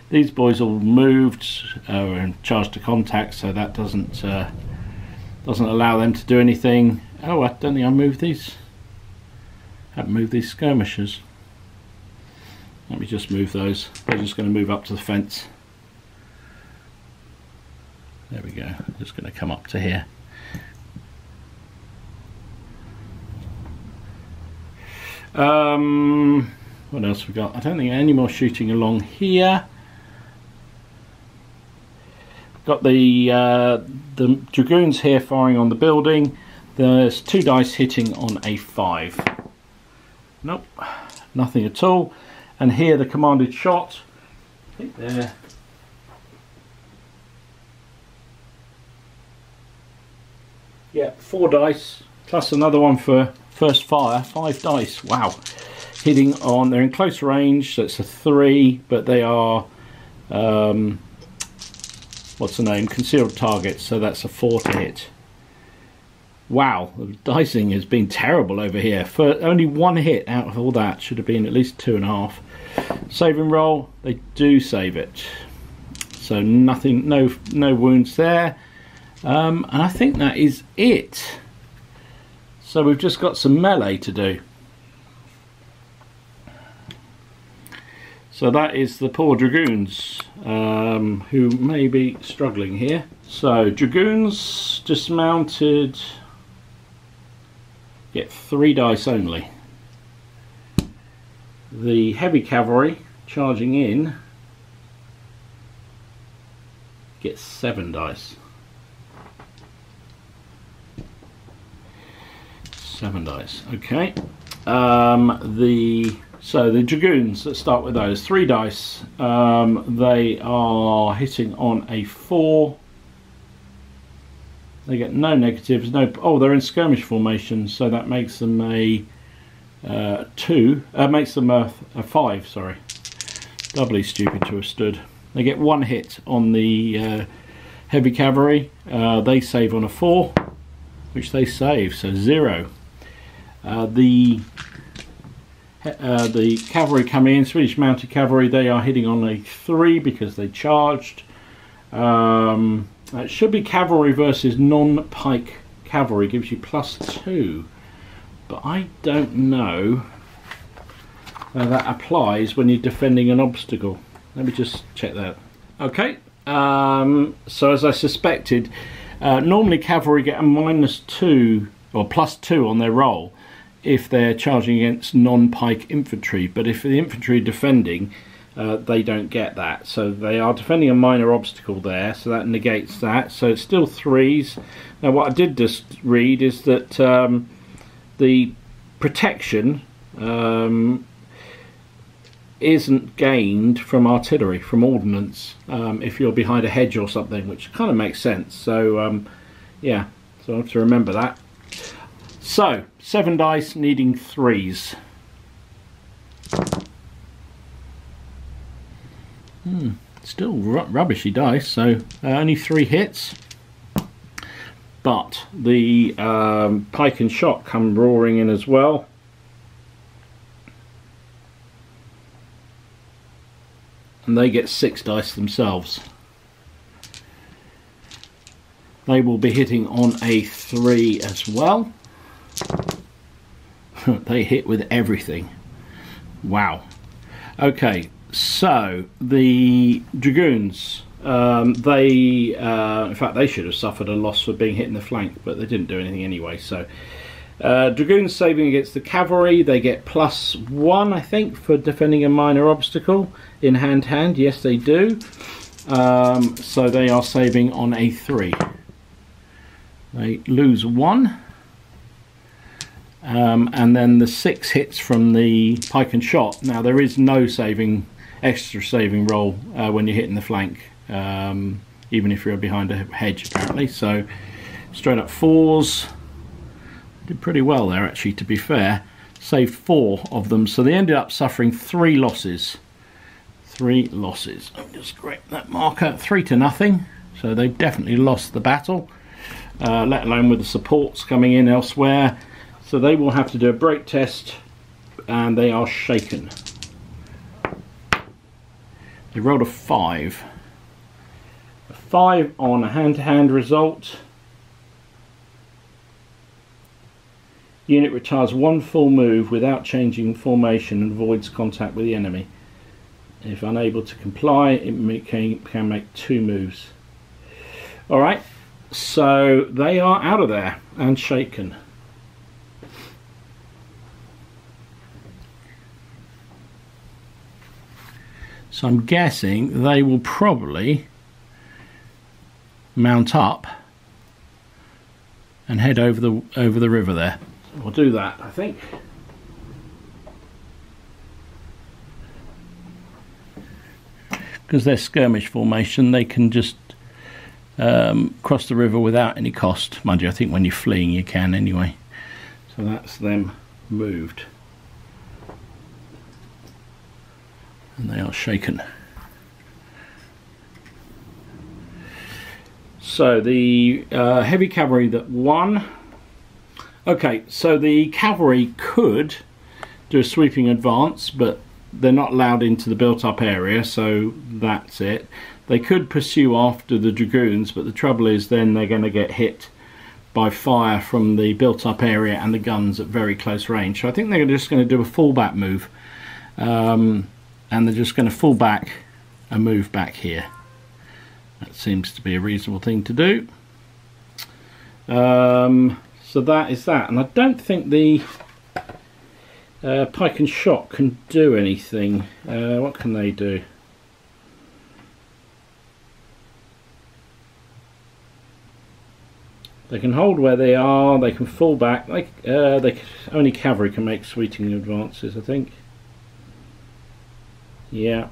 These boys all moved and charged to contact, so that doesn't allow them to do anything. Oh, I don't think I moved these. I haven't moved these skirmishers. Let me just move those. They're just going to move up to the fence. There we go. Just going to come up to here. What else we got? I don't think any more shooting along here. Got the dragoons here firing on the building. There's 2 dice hitting on a 5. Nope, nothing at all. And here the commanded shot. I think they're yeah, 4 dice plus another one for first fire. 5 dice. Wow, hitting on. They're in close range, so it's a 3, but they are what's the name? Concealed targets. So that's a 4 to hit. Wow, the dicing has been terrible over here. For only 1 hit out of all that, should have been at least 2.5. Saving roll, they do save it. So nothing, no wounds there. And I think that is it. So we've just got some melee to do. So that is the poor dragoons who may be struggling here. So dragoons dismounted. Get 3 dice only. The heavy cavalry charging in gets 7 dice. 7 dice. Okay. The So the dragoons, let's start with those. 3 dice. They are hitting on a 4. They get no negatives. No. Oh, they're in skirmish formation, so that makes them a 2. Makes them a 5. Sorry, doubly stupid to have stood. They get 1 hit on the heavy cavalry. They save on a 4, which they save, so 0. The cavalry come in, Swedish mounted cavalry, they are hitting on a 3 because they charged. It should be cavalry versus non-pike cavalry, gives you +2, but I don't know how that applies when you're defending an obstacle. Let me just check that. Okay, so as I suspected, normally cavalry get a -2 or +2 on their roll if they're charging against non-pike infantry, but if the infantry are defending, they don't get that. So they are defending a minor obstacle there, so that negates that. So it's still 3s. Now what I did just read is that the protection isn't gained from artillery, from ordnance, if you're behind a hedge or something, which kind of makes sense. So yeah, so I have to remember that. So 7 dice needing 3s. Still rubbishy dice, so only 3 hits, but the pike and shot come roaring in as well. And they get 6 dice themselves. They will be hitting on a 3 as well. They hit with everything. Wow. Okay, so the dragoons, in fact they should have suffered a loss for being hit in the flank, but they didn't do anything anyway. So dragoons saving against the cavalry, they get +1 I think for defending a minor obstacle in hand-to-hand. Yes they do. So they are saving on a 3. They lose 1. And then the 6 hits from the pike and shot. Now there is no extra saving roll when you're hitting the flank, even if you're behind a hedge apparently. So straight up 4s. Did pretty well there actually, to be fair. Saved 4 of them, so they ended up suffering 3 losses. 3 losses. I'll just grab that marker. 3-0. So they definitely lost the battle, let alone with the supports coming in elsewhere. So they will have to do a break test, and they are shaken. They rolled a 5. A 5 on a hand-to-hand result. Unit retires 1 full move without changing formation and avoids contact with the enemy. If unable to comply, it can make 2 moves. Alright, so they are out of there and shaken. So I'm guessing they will probably mount up and head over the river there. So we'll do that, I think. Because they're skirmish formation, they can just cross the river without any cost. Mind you, I think when you're fleeing you can anyway. So that's them moved. And they are shaken. So the heavy cavalry that won. Okay, so the cavalry could do a sweeping advance, but they're not allowed into the built-up area, so that's it. They could pursue after the dragoons, but the trouble is then they're going to get hit by fire from the built-up area and the guns at very close range. So I think they're just going to do a fallback move. And they're just going to fall back and move back here. That seems to be a reasonable thing to do. So that is that. And I don't think the pike and shot can do anything. What can they do? They can hold where they are, they can fall back. Only cavalry can make sweeping advances, I think. Yeah.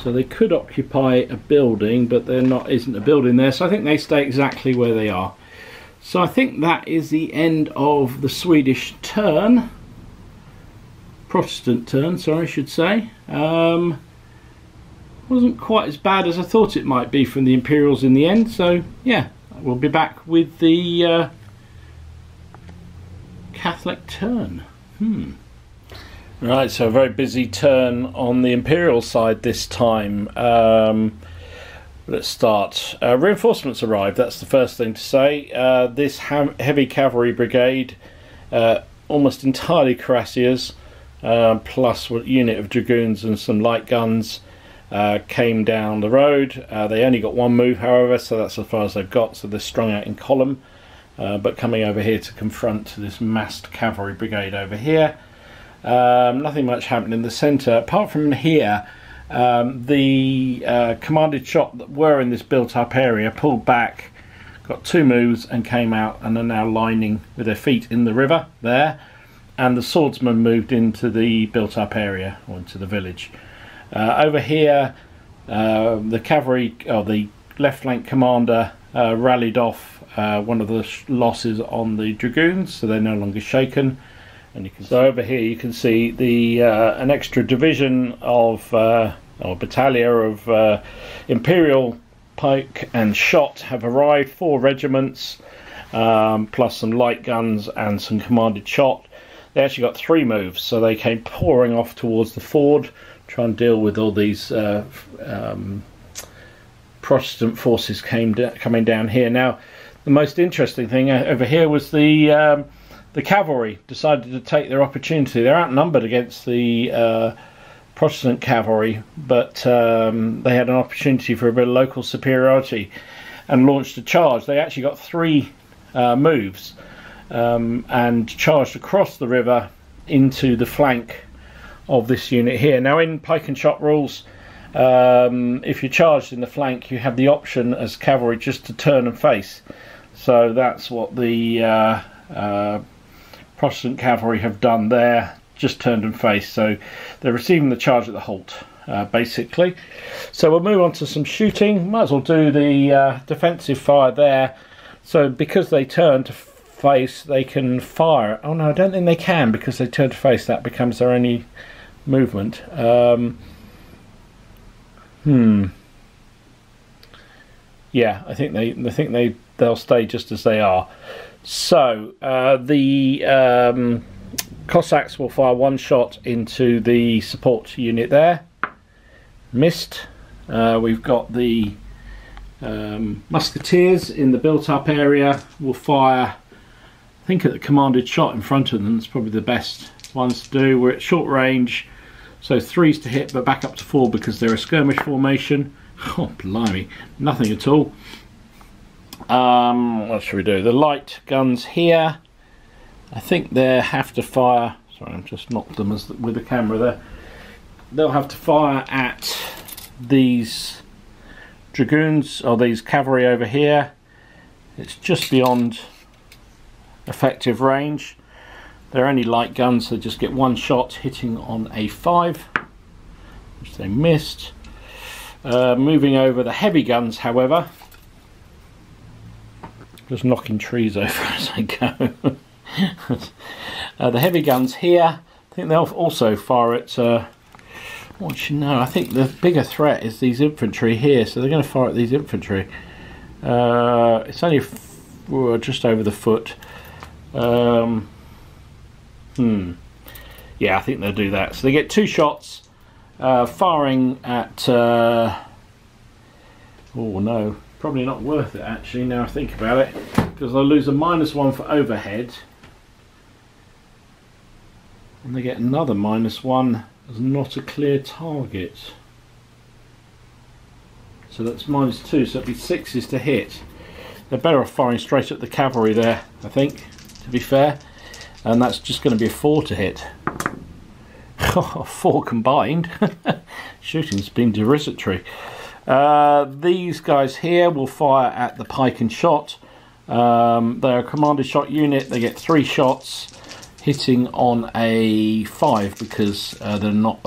So they could occupy a building, but there isn't a building there, so I think they stay exactly where they are. So I think that is the end of the Swedish turn. Protestant turn, sorry, I should say. Wasn't quite as bad as I thought it might be from the Imperials in the end, so yeah, we'll be back with the Catholic turn. Right, so a very busy turn on the Imperial side this time. Let's start. Reinforcements arrived, that's the first thing to say. This heavy cavalry brigade, almost entirely cuirassiers, plus a unit of dragoons and some light guns, came down the road. They only got one move, however, so that's as far as they've got, so they're strung out in column, but coming over here to confront this massed cavalry brigade over here. Nothing much happened in the centre apart from here. The commanded shot that were in this built up area pulled back, got two moves and came out and are now lining with their feet in the river there, and the swordsmen moved into the built up area, or into the village. Over here the cavalry, or the left flank commander, rallied off one of the losses on the dragoons, so they're no longer shaken. And you can, so over here you can see the an extra division of or battalion of Imperial Pike and Shot have arrived, 4 regiments, plus some light guns and some commanded shot. They actually got 3 moves, so they came pouring off towards the ford, try and deal with all these Protestant forces coming down here. Now, the most interesting thing over here was the cavalry decided to take their opportunity. They're outnumbered against the Protestant cavalry, but they had an opportunity for a bit of local superiority and launched a charge. They actually got 3 moves and charged across the river into the flank of this unit here. Now, in pike and shot rules, if you're charged in the flank, you have the option as cavalry just to turn and face. So that's what the Protestant cavalry have done there, just turned and faced, so they're receiving the charge at the halt, basically. So we'll move on to some shooting. Might as well do the defensive fire there. So because they turn to face, they can fire. Oh no, I don't think they can, because they turn to face. That becomes their only movement. Yeah, I think they'll stay just as they are. So the Cossacks will fire 1 shot into the support unit there. Missed. We've got the Musketeers in the built-up area. Will fire, I think, at the commanded shot in front of them. It's probably the best ones to do. We're at short range, so 3s to hit, but back up to 4 because they're a skirmish formation. Oh, blimey, nothing at all. What should we do? The light guns here, I think they have to fire. Sorry, I've just knocked them with the camera there. They'll have to fire at these dragoons, or these cavalry over here. It's just beyond effective range. They're only light guns, so they just get 1 shot hitting on a 5, which they missed. Moving over the heavy guns, however, just knocking trees over as I go. The heavy guns here, I think they'll also fire at, what should you know, I think the bigger threat is these infantry here, so they're going to fire at these infantry. It's only just over the foot. Yeah, I think they'll do that. So they get 2 shots, firing at, oh no, probably not worth it actually now I think about it, because they'll lose a -1 for overhead, and they get another -1 as not a clear target. So that's -2, so it'd be 6s to hit. They're better off firing straight at the cavalry there, I think, to be fair, and that's just going to be a 4 to hit. 4 combined. Shooting's been derisitory. These guys here will fire at the pike and shot. They're a commanded shot unit. They get 3 shots. hitting on a 5 because they're not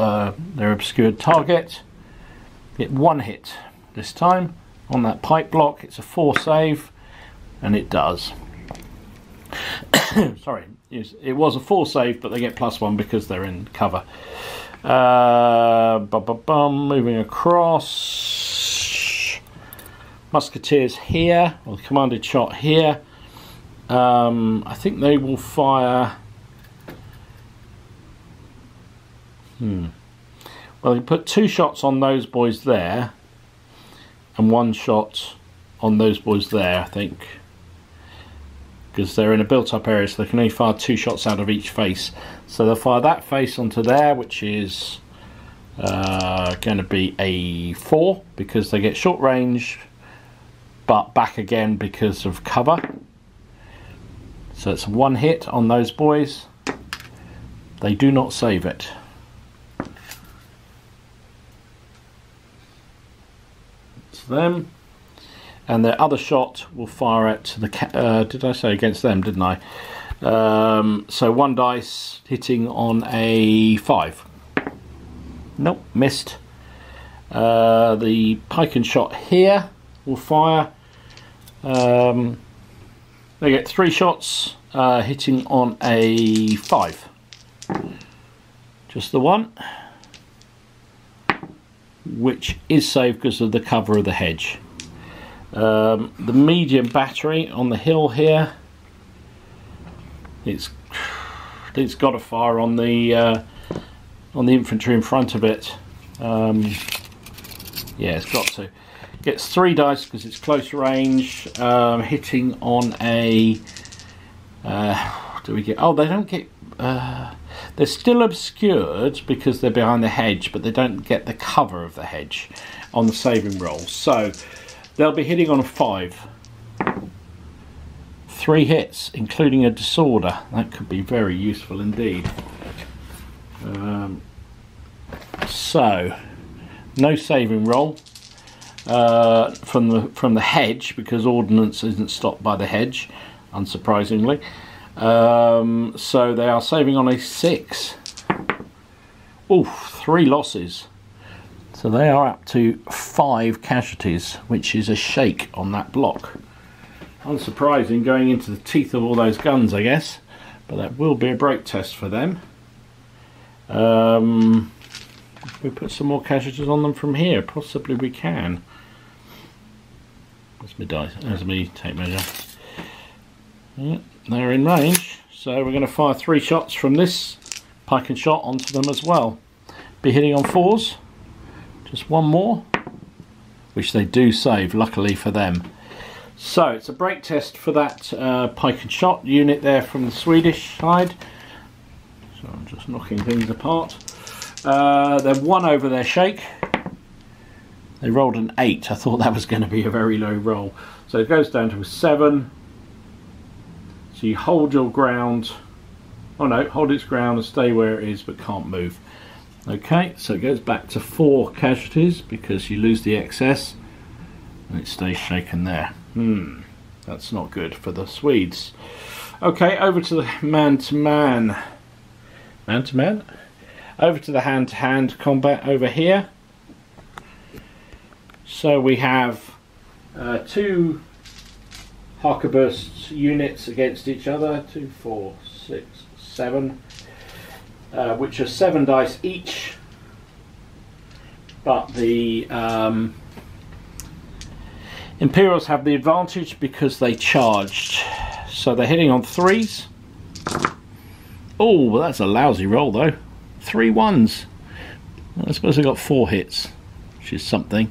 they're obscured target. Get 1 hit this time on that pipe block. It's a 4 save, and it does. Sorry, it was a 4 save, but they get +1 because they're in cover. Moving across, musketeers here, or commanded shot here. I think they will fire. Well, you put 2 shots on those boys there, and 1 shot on those boys there, I think, because they're in a built-up area, so they can only fire 2 shots out of each face. So they'll fire that face onto there, which is going to be a 4 because they get short range, but back again because of cover. So it's 1 hit on those boys. They do not save it. Them, and their other shot will fire at the did I say against them, didn't I? So 1 dice hitting on a 5. Nope, missed. The pike and shot here will fire. They get 3 shots hitting on a 5. Just the 1, which is saved because of the cover of the hedge. The medium battery on the hill here, it's got to fire on the infantry in front of it. Yeah, it's got to. Gets 3 dice because it's close range, hitting on a. Do we get? Oh, they don't get. They're still obscured because they're behind the hedge, but they don't get the cover of the hedge on the saving roll. So they'll be hitting on a 5. 3 hits, including a disorder. That could be very useful indeed. So no saving roll from the hedge because ordnance isn't stopped by the hedge, unsurprisingly. So they are saving on a 6. Oof, 3 losses. So they are up to 5 casualties, which is a shake on that block. Unsurprising going into the teeth of all those guns, I guess. But that will be a break test for them. We put some more casualties on them from here. Possibly we can. That's my dice. That's my tape measure. Yeah, they're in range, so we're going to fire 3 shots from this pike and shot onto them as well. Be hitting on 4s. Just 1 more, which they do save, luckily for them. So it's a break test for that pike and shot unit there from the Swedish side. So I'm just knocking things apart. They're 1 over their shake. They rolled an 8. I thought that was going to be a very low roll. So it goes down to a 7. So you hold your ground. Oh no, hold its ground and stay where it is but can't move. Okay, so it goes back to 4 casualties because you lose the excess and it stays shaken there. That's not good for the Swedes. Okay, over to the man-to-man. Man-to-man? Over to the hand-to-hand combat over here. So we have 2 Harkeburst units against each other. 2, 4, 6, 7. Which are 7 dice each. But the Imperials have the advantage because they charged. So they're hitting on 3s. Oh, well, that's a lousy roll though. 3 1s. I suppose I got 4 hits, which is something.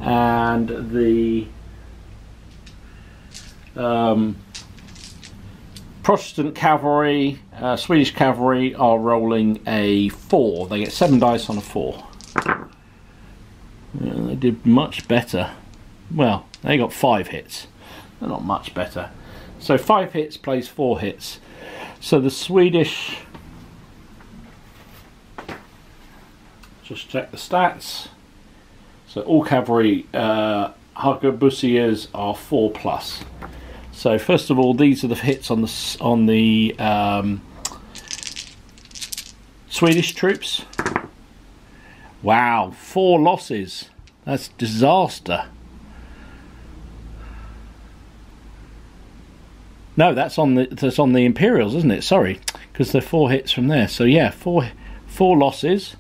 And the Protestant cavalry, Swedish cavalry are rolling a 4. They get 7 dice on a 4. Yeah, they did much better. Well, they got 5 hits. They're not much better. So 5 hits plays 4 hits. So the Swedish, just check the stats. So all cavalry Harkebusiers are 4+. So first of all, these are the hits on the Swedish troops. Wow, 4 losses. That's disaster. No, that's on the Imperials, isn't it? Sorry, because they're 4 hits from there. So yeah, four losses,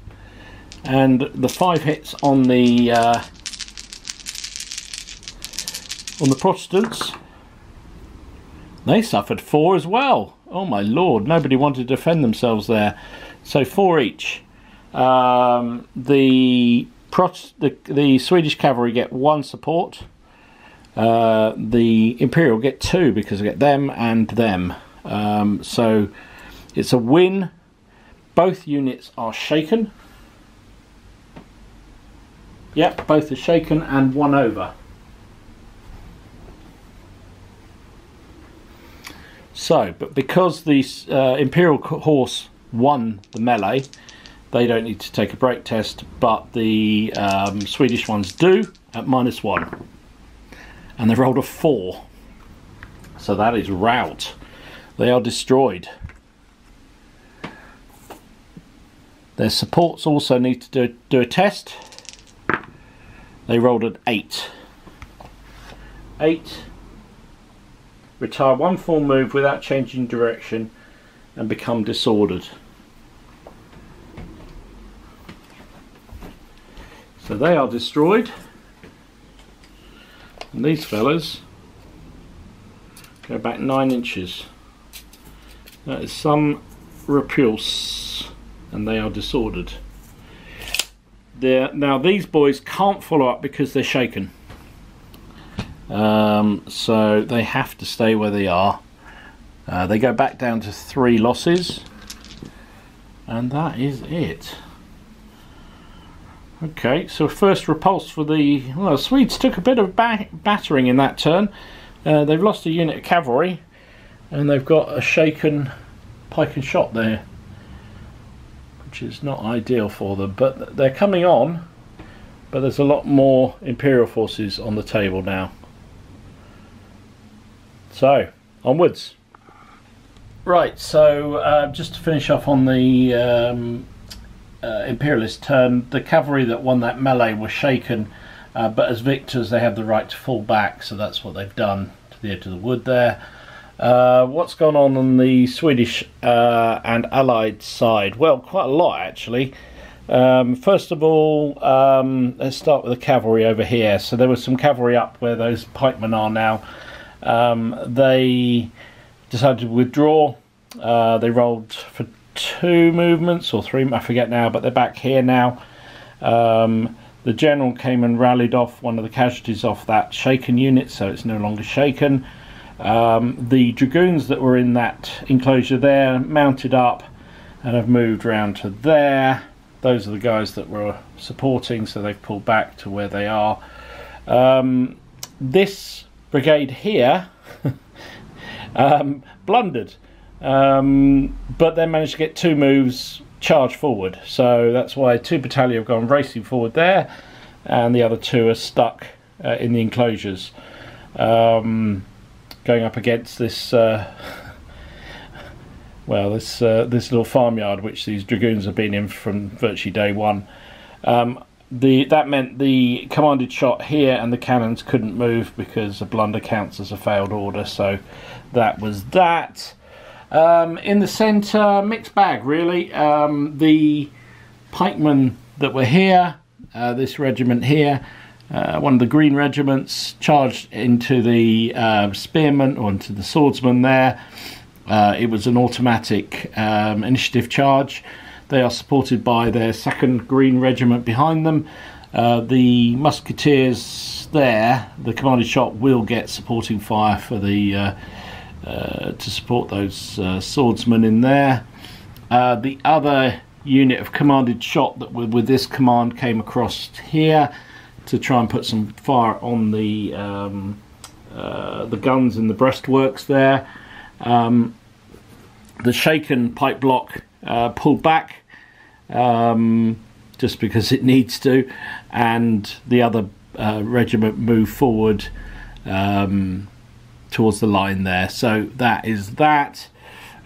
and the 5 hits on the Protestants. They suffered 4 as well. Oh my lord! Nobody wanted to defend themselves there. So 4 each. The Swedish cavalry get 1 support. The Imperial get 2 because they get them and them. So it's a win. Both units are shaken. Yep, both are shaken and 1 over. So, but because the Imperial horse won the melee, they don't need to take a break test, but the Swedish ones do at -1. And they rolled a 4. So that is rout. They are destroyed. Their supports also need to do a test. They rolled an 8. 8. Retire 1 full move without changing direction and become disordered. So they are destroyed. And these fellas go back 9 inches. That is some repulse, and they are disordered. Now these boys can't follow up because they're shaken. So they have to stay where they are. They go back down to 3 losses, and that is it. Okay, so first repulse for the Swedes took a bit of battering in that turn. They've lost a unit of cavalry, and they've got a shaken pike and shot there, which is not ideal for them. But they're coming on, but there's a lot more Imperial forces on the table now. So, onwards. Right, so just to finish off on the Imperialist turn, the cavalry that won that melee were shaken, but as victors they have the right to fall back, so that's what they've done to the edge of the wood there. What's gone on the Swedish and Allied side? Well, quite a lot actually. First of all, let's start with the cavalry over here. So there was some cavalry up where those pikemen are now. They decided to withdraw. They rolled for 2 movements or 3, I forget now, but they're back here now. The general came and rallied off one of the casualties off that shaken unit, so it's no longer shaken. The dragoons that were in that enclosure there mounted up and have moved round to there. Those are the guys that were supporting, so they've pulled back to where they are. This brigade here blundered, but then managed to get 2 moves, charge forward. So that's why 2 battalion have gone racing forward there, and the other 2 are stuck in the enclosures, going up against this this little farmyard which these dragoons have been in from virtually day 1. That meant the commanded shot here and the cannons couldn't move because a blunder counts as a failed order, so that was that. In the centre, mixed bag really. The pikemen that were here, this regiment here, one of the green regiments, charged into the spearmen, or into the swordsman there. It was an automatic initiative charge. They are supported by their 2nd Green Regiment behind them. The musketeers there, the commanded shot, will get supporting fire for the to support those swordsmen in there. The other unit of commanded shot that were with this command came across here to try and put some fire on the guns in the breastworks there. The shaken pike block pulled back just because it needs to, and the other regiment moved forward towards the line there. So that is that.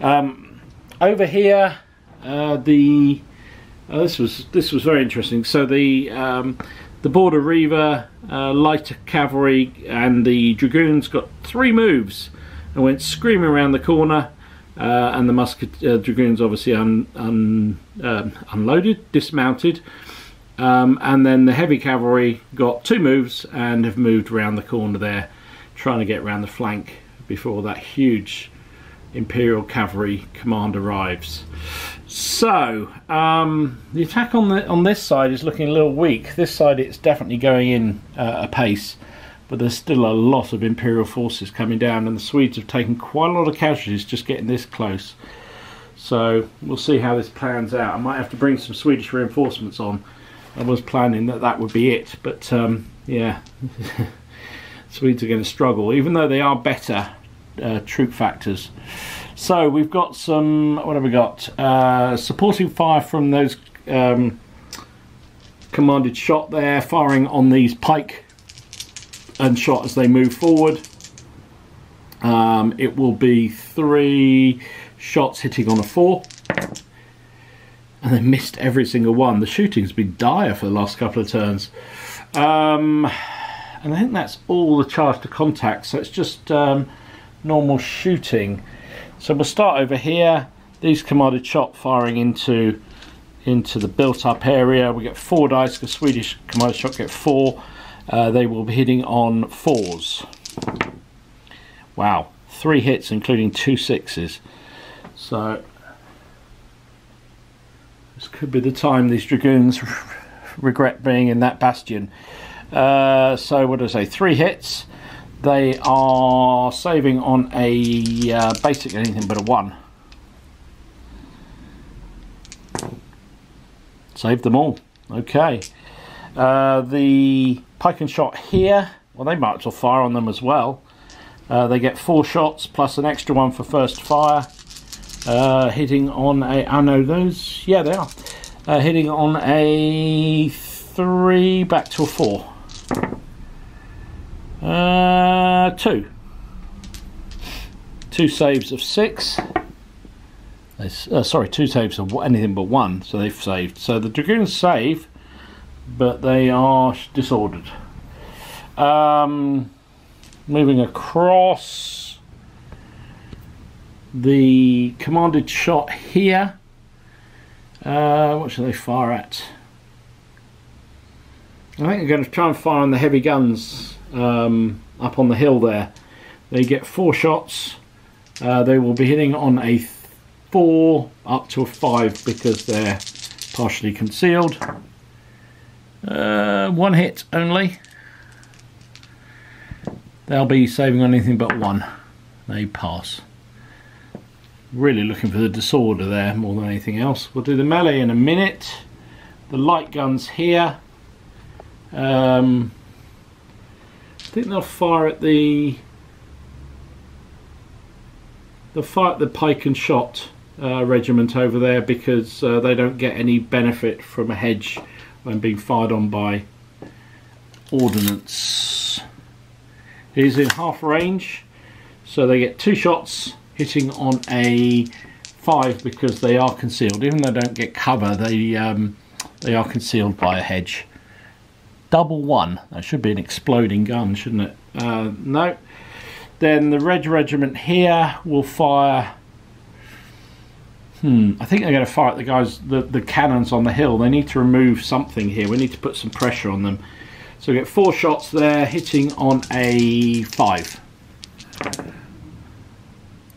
Over here, this was very interesting. So the Border Reaver, lighter cavalry, and the Dragoons got 3 moves and went screaming around the corner. And the Dragoons obviously unloaded, dismounted, and then the heavy cavalry got 2 moves and have moved around the corner there, trying to get around the flank before that huge Imperial cavalry command arrives. So the attack on this side is looking a little weak. This side it's definitely going in apace, but there's still a lot of Imperial forces coming down, and the Swedes have taken quite a lot of casualties just getting this close. So we'll see how this plans out. I might have to bring some Swedish reinforcements on. I was planning that would be it, but yeah, Swedes are going to struggle, even though they are better troop factors. So we've got some, what have we got? Supporting fire from those commanded shot there, firing on these pike and shot as they move forward. It will be 3 shots hitting on a 4, and they missed every single one. The shooting's been dire for the last couple of turns, and I think that's all the charge to contact, so it's just normal shooting. So we'll start over here. These commanded shot firing into the built-up area. We get 4 dice because Swedish commanded shot get 4. They will be hitting on 4s. Wow, 3 hits including 2 6s. So this could be the time these Dragoons regret being in that bastion. So what do I say? 3 hits. They are saving on a basic anything but a 1. Saved them all. Okay. The pike and shot here, well, they might as well fire on them as well. They get 4 shots plus an extra 1 for first fire. Hitting on a, I know those, yeah they are. Hitting on a 3 back to a 4. 2 saves of 6. Sorry, 2 saves of anything but 1, so they've saved. So the Dragoons save, but they are disordered. Moving across, the commanded shot here. What should they fire at? I think they're going to try and fire on the heavy guns up on the hill there. They get 4 shots. They will be hitting on a 4 up to a 5 because they're partially concealed. 1 hit only. They'll be saving on anything but 1. They pass. Really looking for the disorder there more than anything else. We'll do the melee in a minute. The light guns here. I think they'll fire at the pike and shot regiment over there because they don't get any benefit from a hedge when being fired on by ordnance. It is in half range, so they get 2 shots hitting on a 5 because they are concealed. Even though they don't get cover, they are concealed by a hedge. Double 1. That should be an exploding gun, shouldn't it? No. Then the Red Regiment here will fire. I think they're going to fire at the guys, the cannons on the hill. They need to remove something here. We need to put some pressure on them. So we get 4 shots there, hitting on a 5.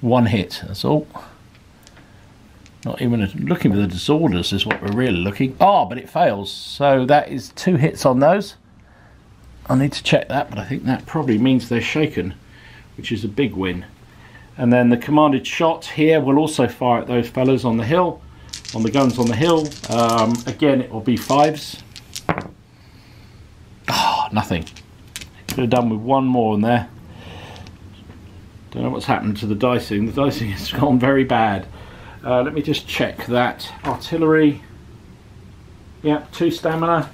1 hit. That's all. Not even looking for the disorders is what we're really looking. Oh, but it fails. So that is 2 hits on those. I need to check that, but I think that probably means they're shaken, which is a big win. And then the commanded shot here will also fire at those fellas on the hill, on the guns on the hill. Again, it will be 5s. Oh, nothing. Could have done with 1 more in there. Don't know what's happened to the dicing. The dicing has gone very bad. Let me just check that. Artillery. Yeah, 2 stamina.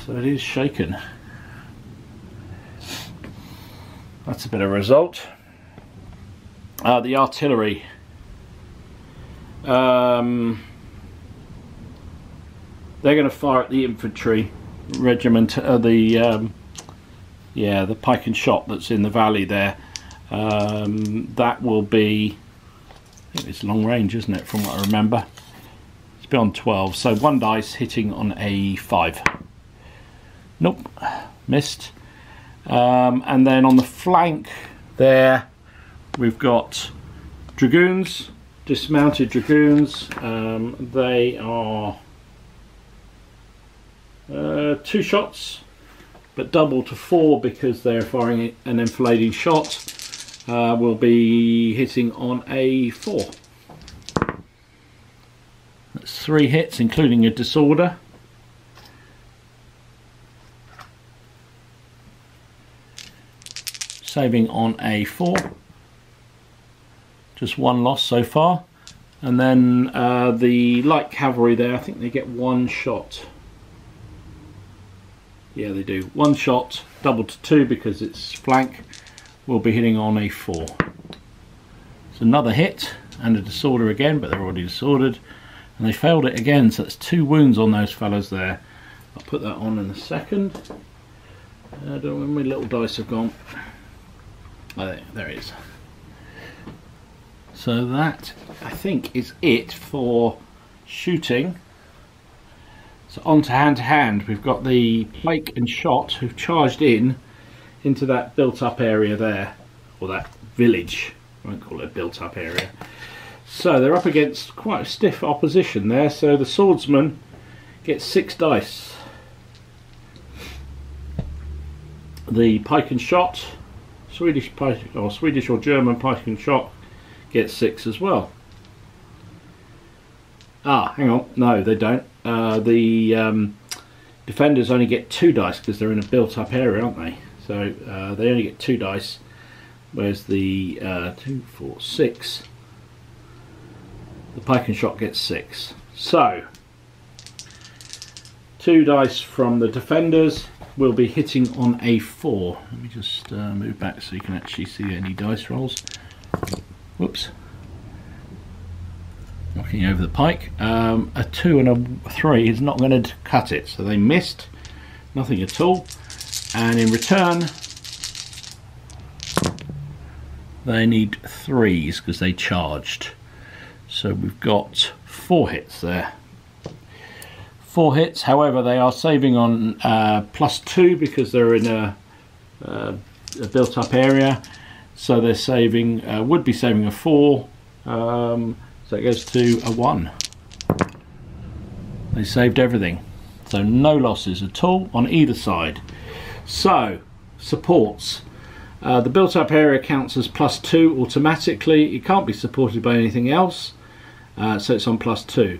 So it is shaken. That's a better result. The artillery. they're going to fire at the infantry regiment, the pike and shot that's in the valley there. That will be, I think it's long range, isn't it, from what I remember. It's beyond 12, so 1 dice hitting on a 5. Nope, missed. And then on the flank there we've got dragoons, dismounted dragoons. They are 2 shots, but double to 4 because they're firing an enfilading shot. Will be hitting on a 4. That's 3 hits, including a disorder. Saving on a 4. Just 1 loss so far. And then the light cavalry there, I think they get 1 shot. Yeah, they do. 1 shot, double to 2 because it's flank. Will be hitting on a 4. It's another hit and a disorder again, but they're already disordered. And they failed it again, so that's 2 wounds on those fellows there. I'll put that on in a second. I don't know where my little dice have gone. Oh, there it is. So that, I think, is it for shooting. So on to hand, we've got the pike and shot who've charged in into that built-up area there, or that village. I won't call it a built-up area. So they're up against quite a stiff opposition there. So the swordsman gets 6 dice. The pike and shot, Swedish or German pike and shot, gets 6 as well. Ah, hang on, no, they don't. The defenders only get 2 dice because they're in a built-up area, aren't they? So they only get 2 dice, whereas the 2, 4, 6, the pike and shot gets 6. So 2 dice from the defenders will be hitting on a 4. Let me just move back so you can actually see any dice rolls. Whoops. Knocking over the pike. A 2 and a 3 is not going to cut it, so they missed. Nothing at all. And in return, they need 3s because they charged. So we've got 4 hits there. 4 hits, however, they are saving on +2 because they're in a built-up area. So they're saving, would be saving a 4. So it goes to a 1. They saved everything. So no losses at all on either side. So, supports. The built-up area counts as +2 automatically. It can't be supported by anything else, so it's on +2.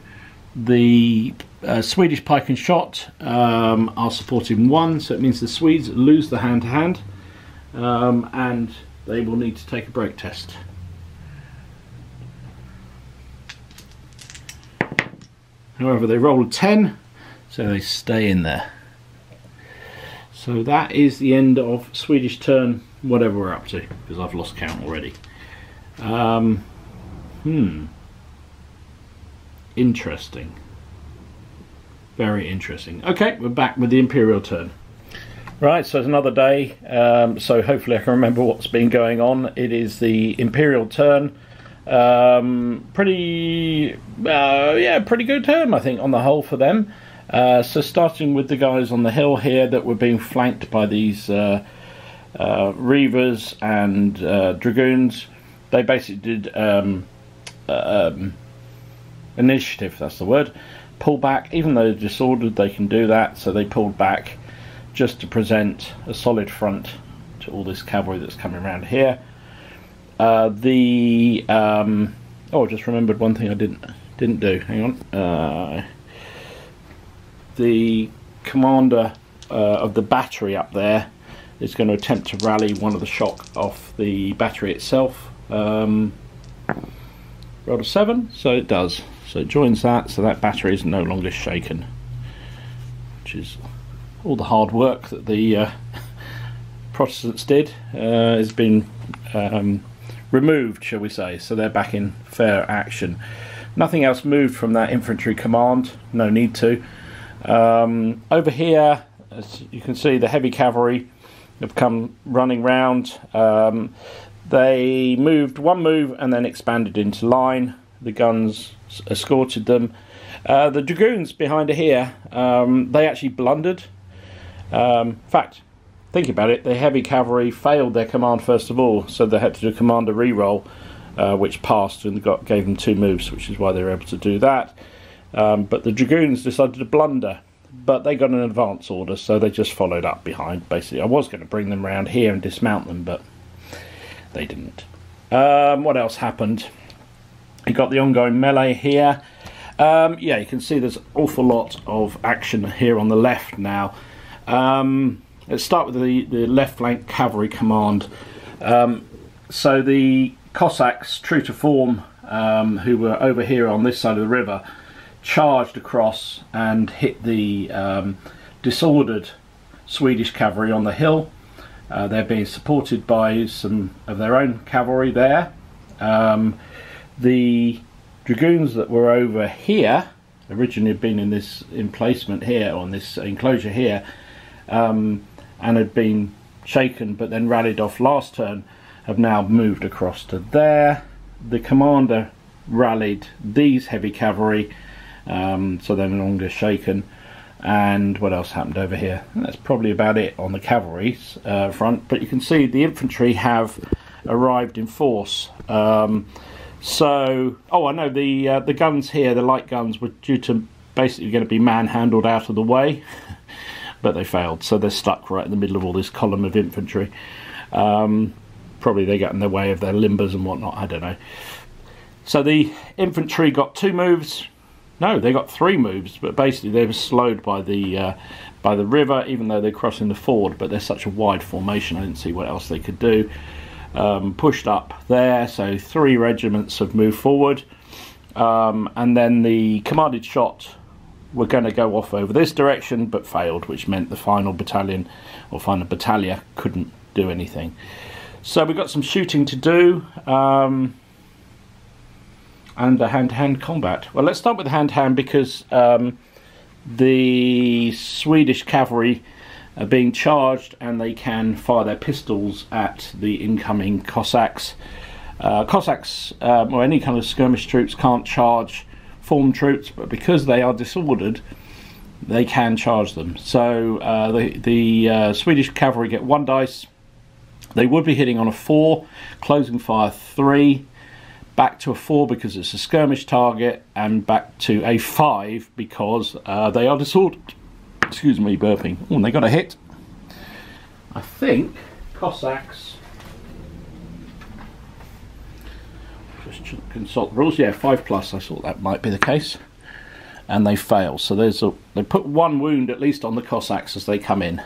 The Swedish pike and shot are supporting 1, so it means the Swedes lose the hand-to-hand, and they will need to take a break test. However, they roll a 10, so they stay in there. So that is the end of Swedish turn, whatever we're up to, because I've lost count already. Interesting. Very interesting. Okay, we're back with the Imperial turn. Right, so it's another day. So hopefully I can remember what's been going on. It is the Imperial turn. Pretty good turn, I think, on the whole for them. So starting with the guys on the hill here that were being flanked by these reavers and dragoons. They basically did initiative, that's the word, pull back. Even though they're disordered, they can do that, so they pulled back just to present a solid front to all this cavalry that's coming around here. I just remembered one thing I didn't do. Hang on. The commander of the battery up there is going to attempt to rally one of the shock off the battery itself. Rolled a 7, so it does. So it joins that, so that battery is no longer shaken, which is all the hard work that the Protestants did has been removed, shall we say. So they're back in fair action. Nothing else moved from that infantry command, no need to. Over here, as you can see, the heavy cavalry have come running round. They moved one move and then expanded into line. The guns escorted them. The dragoons behind here, they actually blundered. In fact, think about it, the heavy cavalry failed their command first of all, so they had to do a commander re-roll, which passed and gave them 2 moves, which is why they were able to do that. But the dragoons decided to blunder, but they got an advance order, so they just followed up behind. Basically, I was going to bring them around here and dismount them, but they didn't. What else happened? You got the ongoing melee here. Yeah, you can see there's an awful lot of action here on the left now. Let's start with the left flank cavalry command. So the Cossacks, true to form, who were over here on this side of the river, charged across and hit the disordered Swedish cavalry on the hill. They're being supported by some of their own cavalry there. The dragoons that were over here, originally had been in this emplacement here, on this enclosure here, and had been shaken but then rallied off last turn, have now moved across to there. The commander rallied these heavy cavalry, so they're no longer shaken. And what else happened over here? That's probably about it on the cavalry front, but you can see the infantry have arrived in force. So, oh, I know the guns here, the light guns, were due to basically going to be manhandled out of the way, but they failed, so they're stuck right in the middle of all this column of infantry. Probably they got in the way of their limbers and whatnot, I don't know. So the infantry got 2 moves. No, they got 3 moves, but basically they were slowed by the river, even though they're crossing the ford, but they're such a wide formation, I didn't see what else they could do. Pushed up there, so 3 regiments have moved forward, and then the commanded shot were going to go off over this direction but failed, which meant the final battalion or final battalia couldn't do anything. So we've got some shooting to do, and a hand-to-hand combat. Well, let's start with hand-to-hand because the Swedish cavalry are being charged and they can fire their pistols at the incoming Cossacks. Cossacks, or any kind of skirmish troops, can't charge formed troops, but because they are disordered, they can charge them. So the Swedish cavalry get 1 dice. They would be hitting on a 4, closing fire 3, back to a 4 because it's a skirmish target, and back to a 5 because they are disordered. Excuse me, burping. Oh, and they got a hit. I think Cossacks, just consult the rules, yeah, 5+, I thought that might be the case, and they fail. So they put 1 wound at least on the Cossacks as they come in.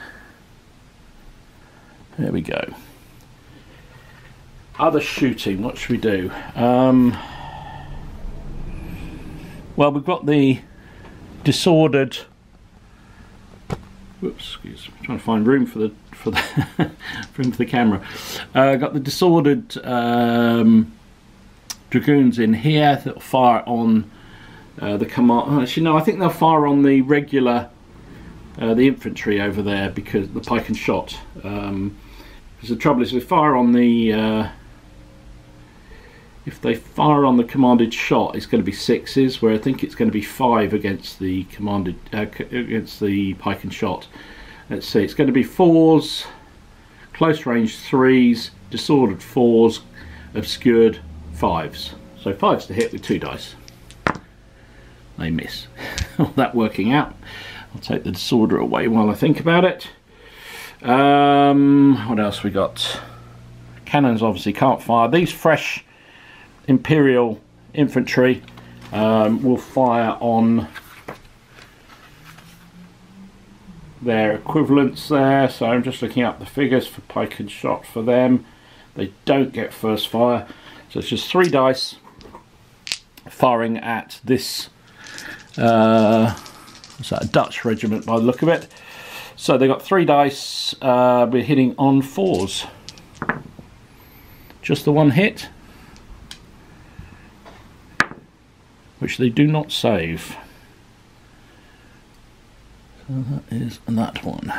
There we go. Other shooting, what should we do? Well, we've got the disordered. Whoops, excuse me. I'm trying to find room for the room for the camera. Got the disordered dragoons in here that'll fire on the command. Actually, no, I think they'll fire on the regular the infantry over there because the pike and shot. Because the trouble is, if they fire on the commanded shot, it's going to be 6s, where I think it's going to be 5 against the commanded against the pike and shot. Let's see, it's going to be 4s, close range 3s, disordered 4s, obscured 5s. So 5s to hit with 2 dice. They miss. All that working out. I'll take the disorder away while I think about it. What else we got? Cannons obviously can't fire. These fresh Imperial infantry will fire on their equivalents there. So I'm just looking up the figures for pike and shot for them. They don't get first fire. So it's just 3 dice firing at this what's that, a Dutch regiment by the look of it. So they got 3 dice. We're hitting on 4s. Just the 1 hit, which they do not save. that is that one.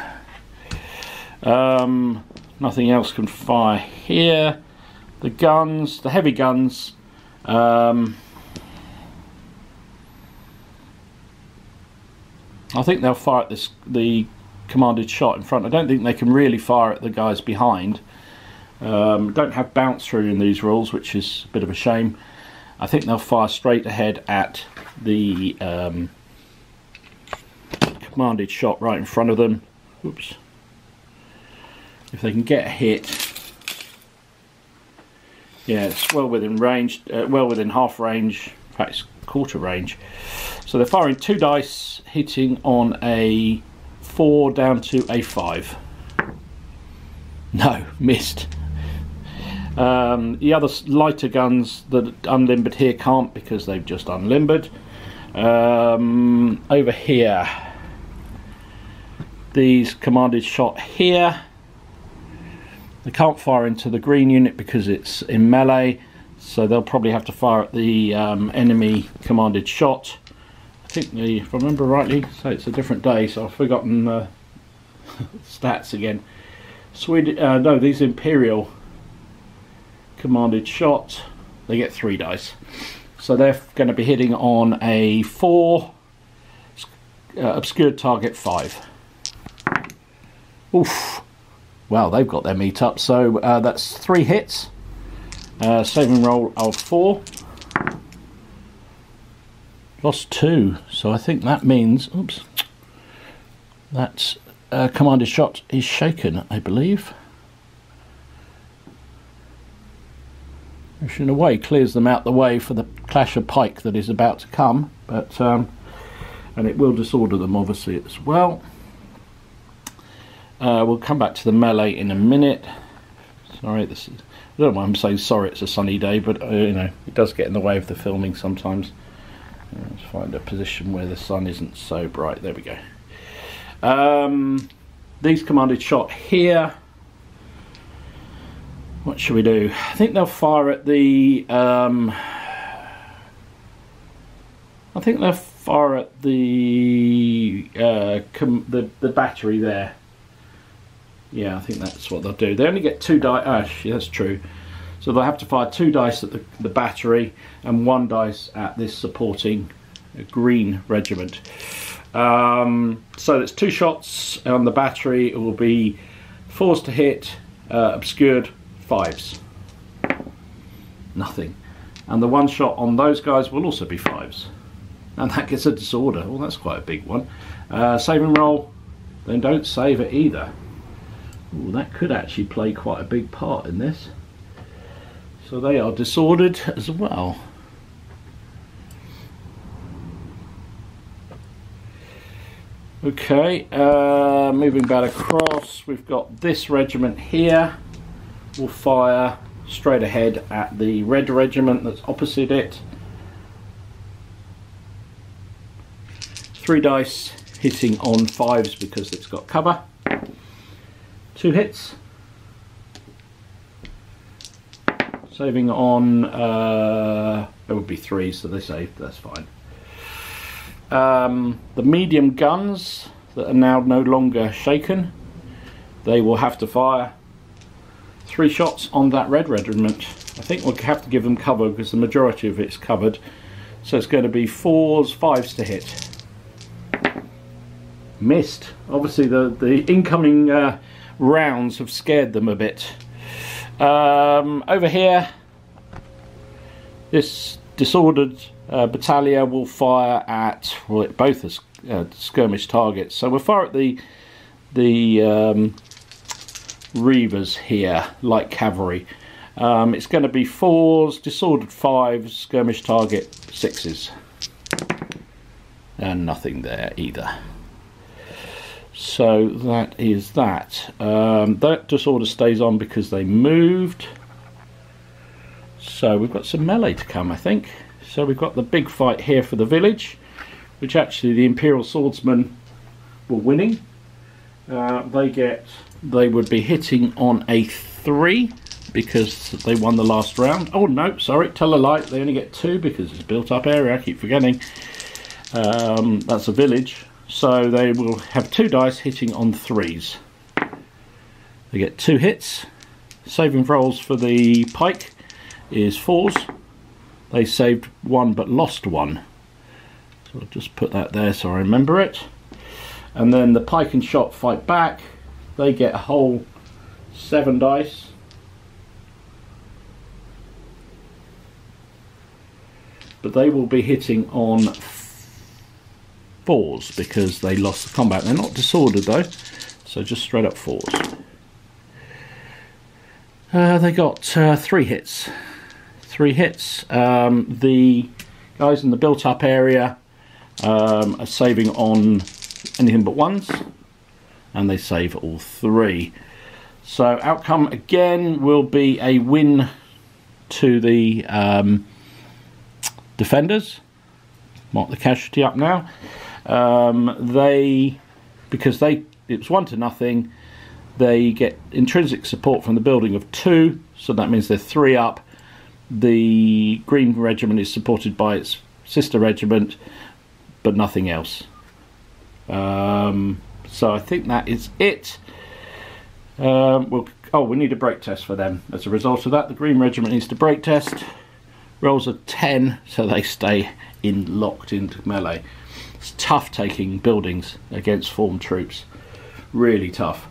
Nothing else can fire here. The guns, the heavy guns, I think they'll fire at the commanded shot in front. I don't think they can really fire at the guys behind. Don't have bounce through in these rules, which is a bit of a shame. I think they'll fire straight ahead at the commanded shot right in front of them. Oops. If they can get a hit. Yeah, it's well within range, well within half range, in fact it's quarter range. So they're firing 2 dice, hitting on a 4 down to a 5. No, missed. The other lighter guns that unlimbered here can't because they've just unlimbered. Over here, these commanded shot here. They can't fire into the green unit because it's in melee, so they'll probably have to fire at the enemy commanded shot. I think, if I remember rightly, so it's a different day, so I've forgotten stats again. No, these Imperial commanded shot, they get 3 dice. So they're going to be hitting on a 4, obscured target 5. Oof. Well, they've got their meat up, so that's 3 hits. Saving roll of 4. Lost 2, so I think that means, oops, that commanded shot is shaken, I believe. Which in a way clears them out the way for the clash of pike that is about to come, but and it will disorder them obviously as well. We'll come back to the melee in a minute. Sorry, I don't know why I'm saying sorry, it's a sunny day, but you know, it does get in the way of the filming sometimes. Let's find a position where the sun isn't so bright. There we go. These commanded shot here. What should we do? I think they'll fire at the battery there. Yeah, I think that's what they'll do. They only get 2 dice. Yeah, that's true. So they'll have to fire 2 dice at the battery and 1 dice at this supporting green regiment. So it's 2 shots on the battery. It will be 4s to hit, obscured 5s. Nothing. And the 1 shot on those guys will also be 5s. And that gets a disorder. Well, that's quite a big one. Saving roll. Then don't save it either. Ooh, that could actually play quite a big part in this. So they are disordered as well. Okay, moving back across, we've got this regiment here. Will fire straight ahead at the red regiment that's opposite it. 3 dice hitting on 5s because it's got cover. 2 hits. Saving on, it would be 3s, so they saved, that's fine. The medium guns that are now no longer shaken, they will have to fire 3 shots on that red regiment. I think we'll have to give them cover because the majority of it's covered. So it's going to be 4s, 5s to hit. Missed. Obviously the incoming rounds have scared them a bit. Over here, this disordered battalion will fire at, well, both as skirmish targets. So we'll fire at the reavers here, like cavalry. It's going to be 4s, disordered 5s, skirmish target 6s. And nothing there either. So that is that. That disorder stays on because they moved. So we've got some melee to come, I think. So we've got the big fight here for the village, which actually the Imperial Swordsmen were winning. They would be hitting on a 3 because they won the last round. Oh no, sorry, tell a lie. They only get 2 because it's a built-up area. I keep forgetting. That's a village. So they will have 2 dice hitting on 3s. They get 2 hits. Saving rolls for the pike is 4s. They saved 1 but lost 1. So I'll just put that there so I remember it. And then the pike and shot fight back. They get a whole 7 dice. But they will be hitting on 4s because they lost the combat. They're not disordered though, so just straight up 4s. They got 3 hits. 3 hits. The guys in the built-up area are saving on anything but 1s, and they save all 3. So outcome again will be a win to the defenders. Mark the casualty up now. Because it was 1-0, they get intrinsic support from the building of 2, so that means they're 3 up. The Green Regiment is supported by its sister regiment, but nothing else. So I think that is it. We need a break test for them. As a result of that, the Green Regiment needs to break test. Rolls a 10, so they stay locked into melee. It's tough taking buildings against formed troops. Really tough.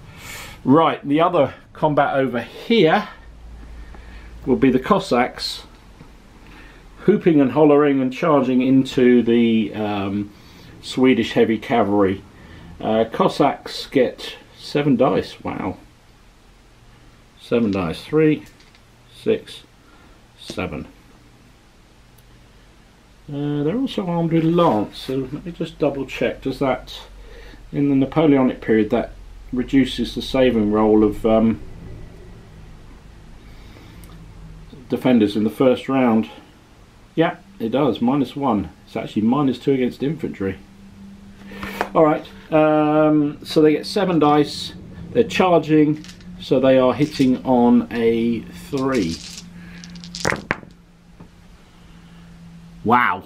Right, the other combat over here will be the Cossacks hooping and hollering and charging into the Swedish heavy cavalry. Cossacks get 7 dice. Wow. 7 dice. 3, 6, 7. They're also armed with lance, so let me just double check. Does that, in the Napoleonic period, that reduces the saving roll of defenders in the first round? Yeah, it does. -1. It's actually -2 against infantry. Alright, so they get 7 dice. They're charging, so they are hitting on a 3. Wow.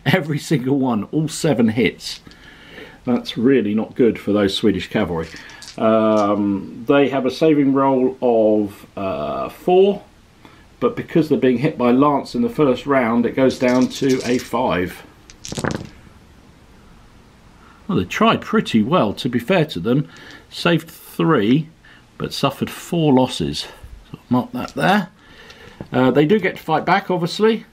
Every single one, all 7 hits. That's really not good for those Swedish cavalry. They have a saving roll of 4, but because they're being hit by lance in the first round, it goes down to a 5. Well, they tried pretty well, to be fair to them. Saved 3, but suffered 4 losses. So mark that there. They do get to fight back, obviously.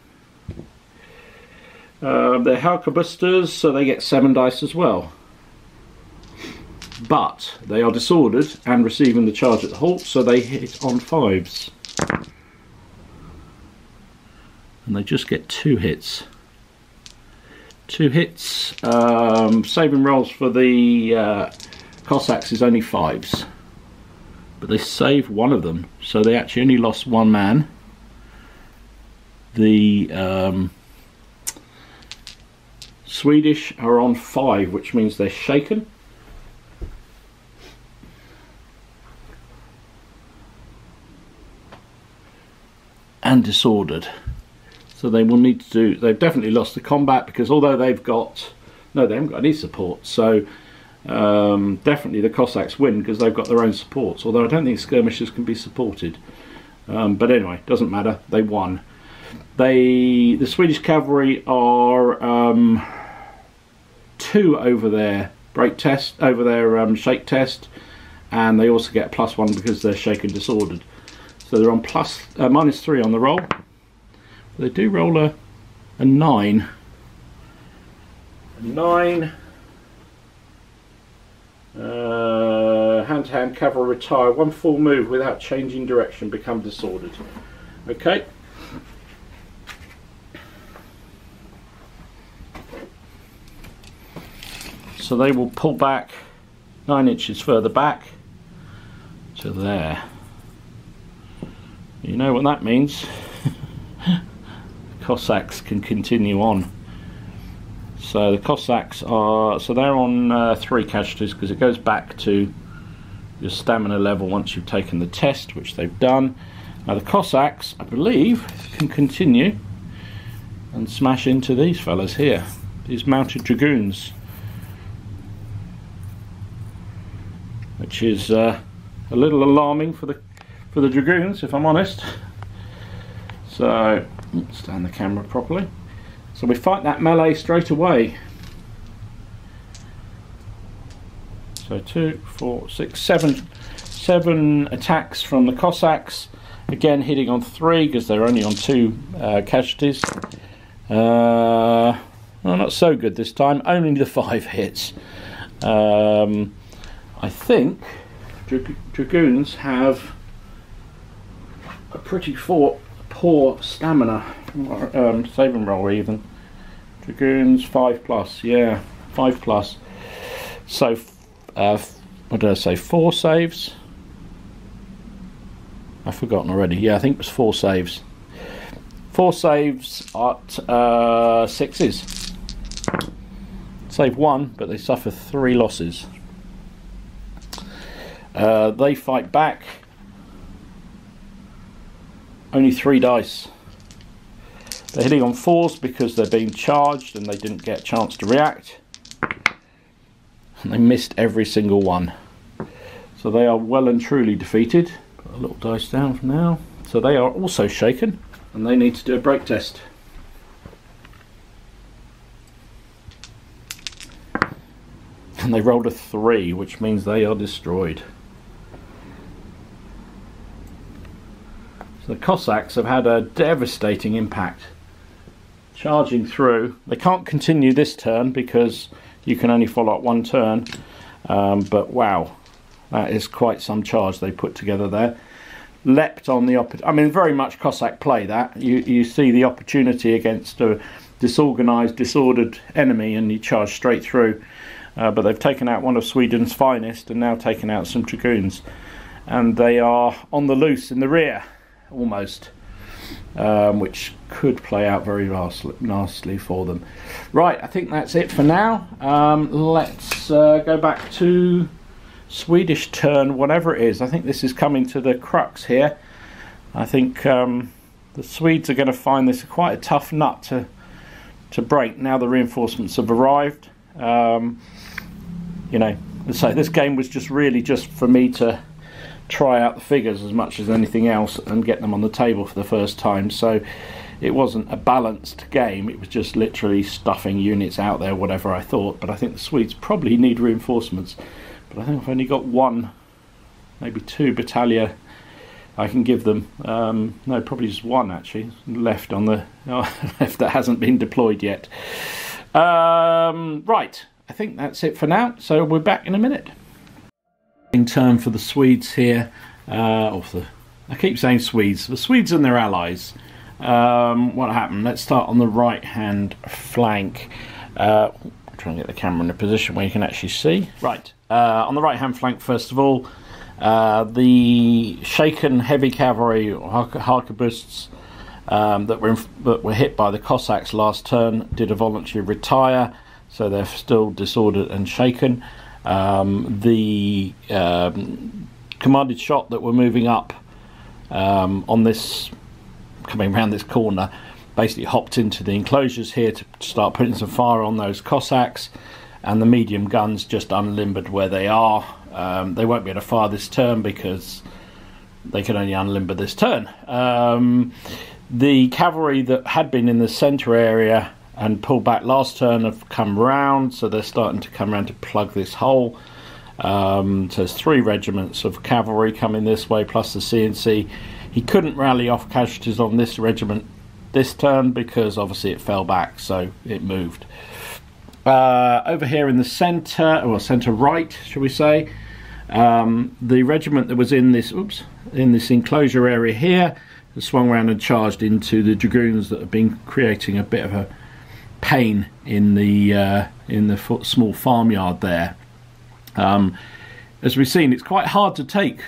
They're harquebusters, so they get 7 dice as well. But they are disordered and receiving the charge at the halt, so they hit on 5s. And they just get 2 hits. 2 hits. Saving rolls for the Cossacks is only 5s. But they save 1 of them, so they actually only lost 1 man. The Swedish are on 5, which means they're shaken. And disordered. So they will need to do, they've definitely lost the combat, because although they've got, no, they haven't got any support, so definitely the Cossacks win because they've got their own supports, although I don't think skirmishers can be supported. But anyway, doesn't matter, they won. The Swedish cavalry are 2 over their break test, over their shake test, and they also get a +1 because they're shaken disordered. So they're on -3 on the roll. They do roll a 9. A 9. Hand-to-hand cavalry retire. 1 full move without changing direction, become disordered. Okay. So they will pull back 9 inches further back to there. You know what that means. Cossacks can continue on. So the Cossacks are, so they're on 3 casualties because it goes back to your stamina level once you've taken the test, which they've done. Now the Cossacks, I believe, can continue and smash into these fellas here, these mounted dragoons. which is a little alarming for the dragoons, if I'm honest. So stand the camera properly. So we fight that melee straight away. So 2, 4, 6, 7 attacks from the Cossacks. Again, hitting on 3 because they're only on 2 casualties. Well, not so good this time. Only the 5 hits. I think dragoons have a pretty poor stamina. Saving roll even. Dragoons 5+. Yeah, 5+. So what did I say? 4 saves. I've forgotten already. Yeah, I think it was 4 saves. 4 saves at 6s. Save 1, but they suffer 3 losses. They fight back. Only 3 dice. They're hitting on 4s because they're being charged and they didn't get a chance to react. And they missed every single one. So they are well and truly defeated. Put a little dice down for now. So they are also shaken and they need to do a break test. And they rolled a 3, which means they are destroyed. So the Cossacks have had a devastating impact. Charging through. They can't continue this turn because you can only follow up 1 turn. But wow, that is quite some charge they put together there. Leapt on the I mean, very much Cossack play that. You see the opportunity against a disorganised, disordered enemy and you charge straight through. But they've taken out one of Sweden's finest and now taken out some dragoons. And they are on the loose in the rear, almost. Which could play out very nastily for them. Right, I think that's it for now. Let's go back to Swedish turn, whatever it is. I think this is coming to the crux here. I think the Swedes are going to find this quite a tough nut to break now the reinforcements have arrived. You know, so this game was just really just for me to try out the figures as much as anything else and get them on the table for the first time. So it wasn't a balanced game, it was just literally stuffing units out there, whatever I thought. But I think the Swedes probably need reinforcements, but I think I've only got 1, maybe 2 battalion I can give them. No, probably just 1 actually left on the left that hasn't been deployed yet. Right, I think that's it for now, so we're back in a minute. In turn for the Swedes here, I keep saying Swedes, the Swedes and their allies. What happened? Let's start on the right hand flank. Try and get the camera in a position where you can actually see. Right, on the right hand flank first of all, the shaken heavy cavalry arquebusts that were hit by the Cossacks last turn did a voluntary retire, so they're still disordered and shaken. The commanded shot that were moving up on this, coming around this corner, basically hopped into the enclosures here to start putting some fire on those Cossacks, and the medium guns just unlimbered where they are. They won't be able to fire this turn because they can only unlimber this turn. The cavalry that had been in the centre area and pulled back last turn have come round, so they're starting to come around to plug this hole. So there's 3 regiments of cavalry coming this way, plus the CNC. He couldn't rally off casualties on this regiment this turn because obviously it fell back, so it moved. Over here in the centre, or centre right, shall we say, the regiment that was in this enclosure area here has swung around and charged into the dragoons that have been creating a bit of a pain in the small farmyard there. As we've seen, it's quite hard to take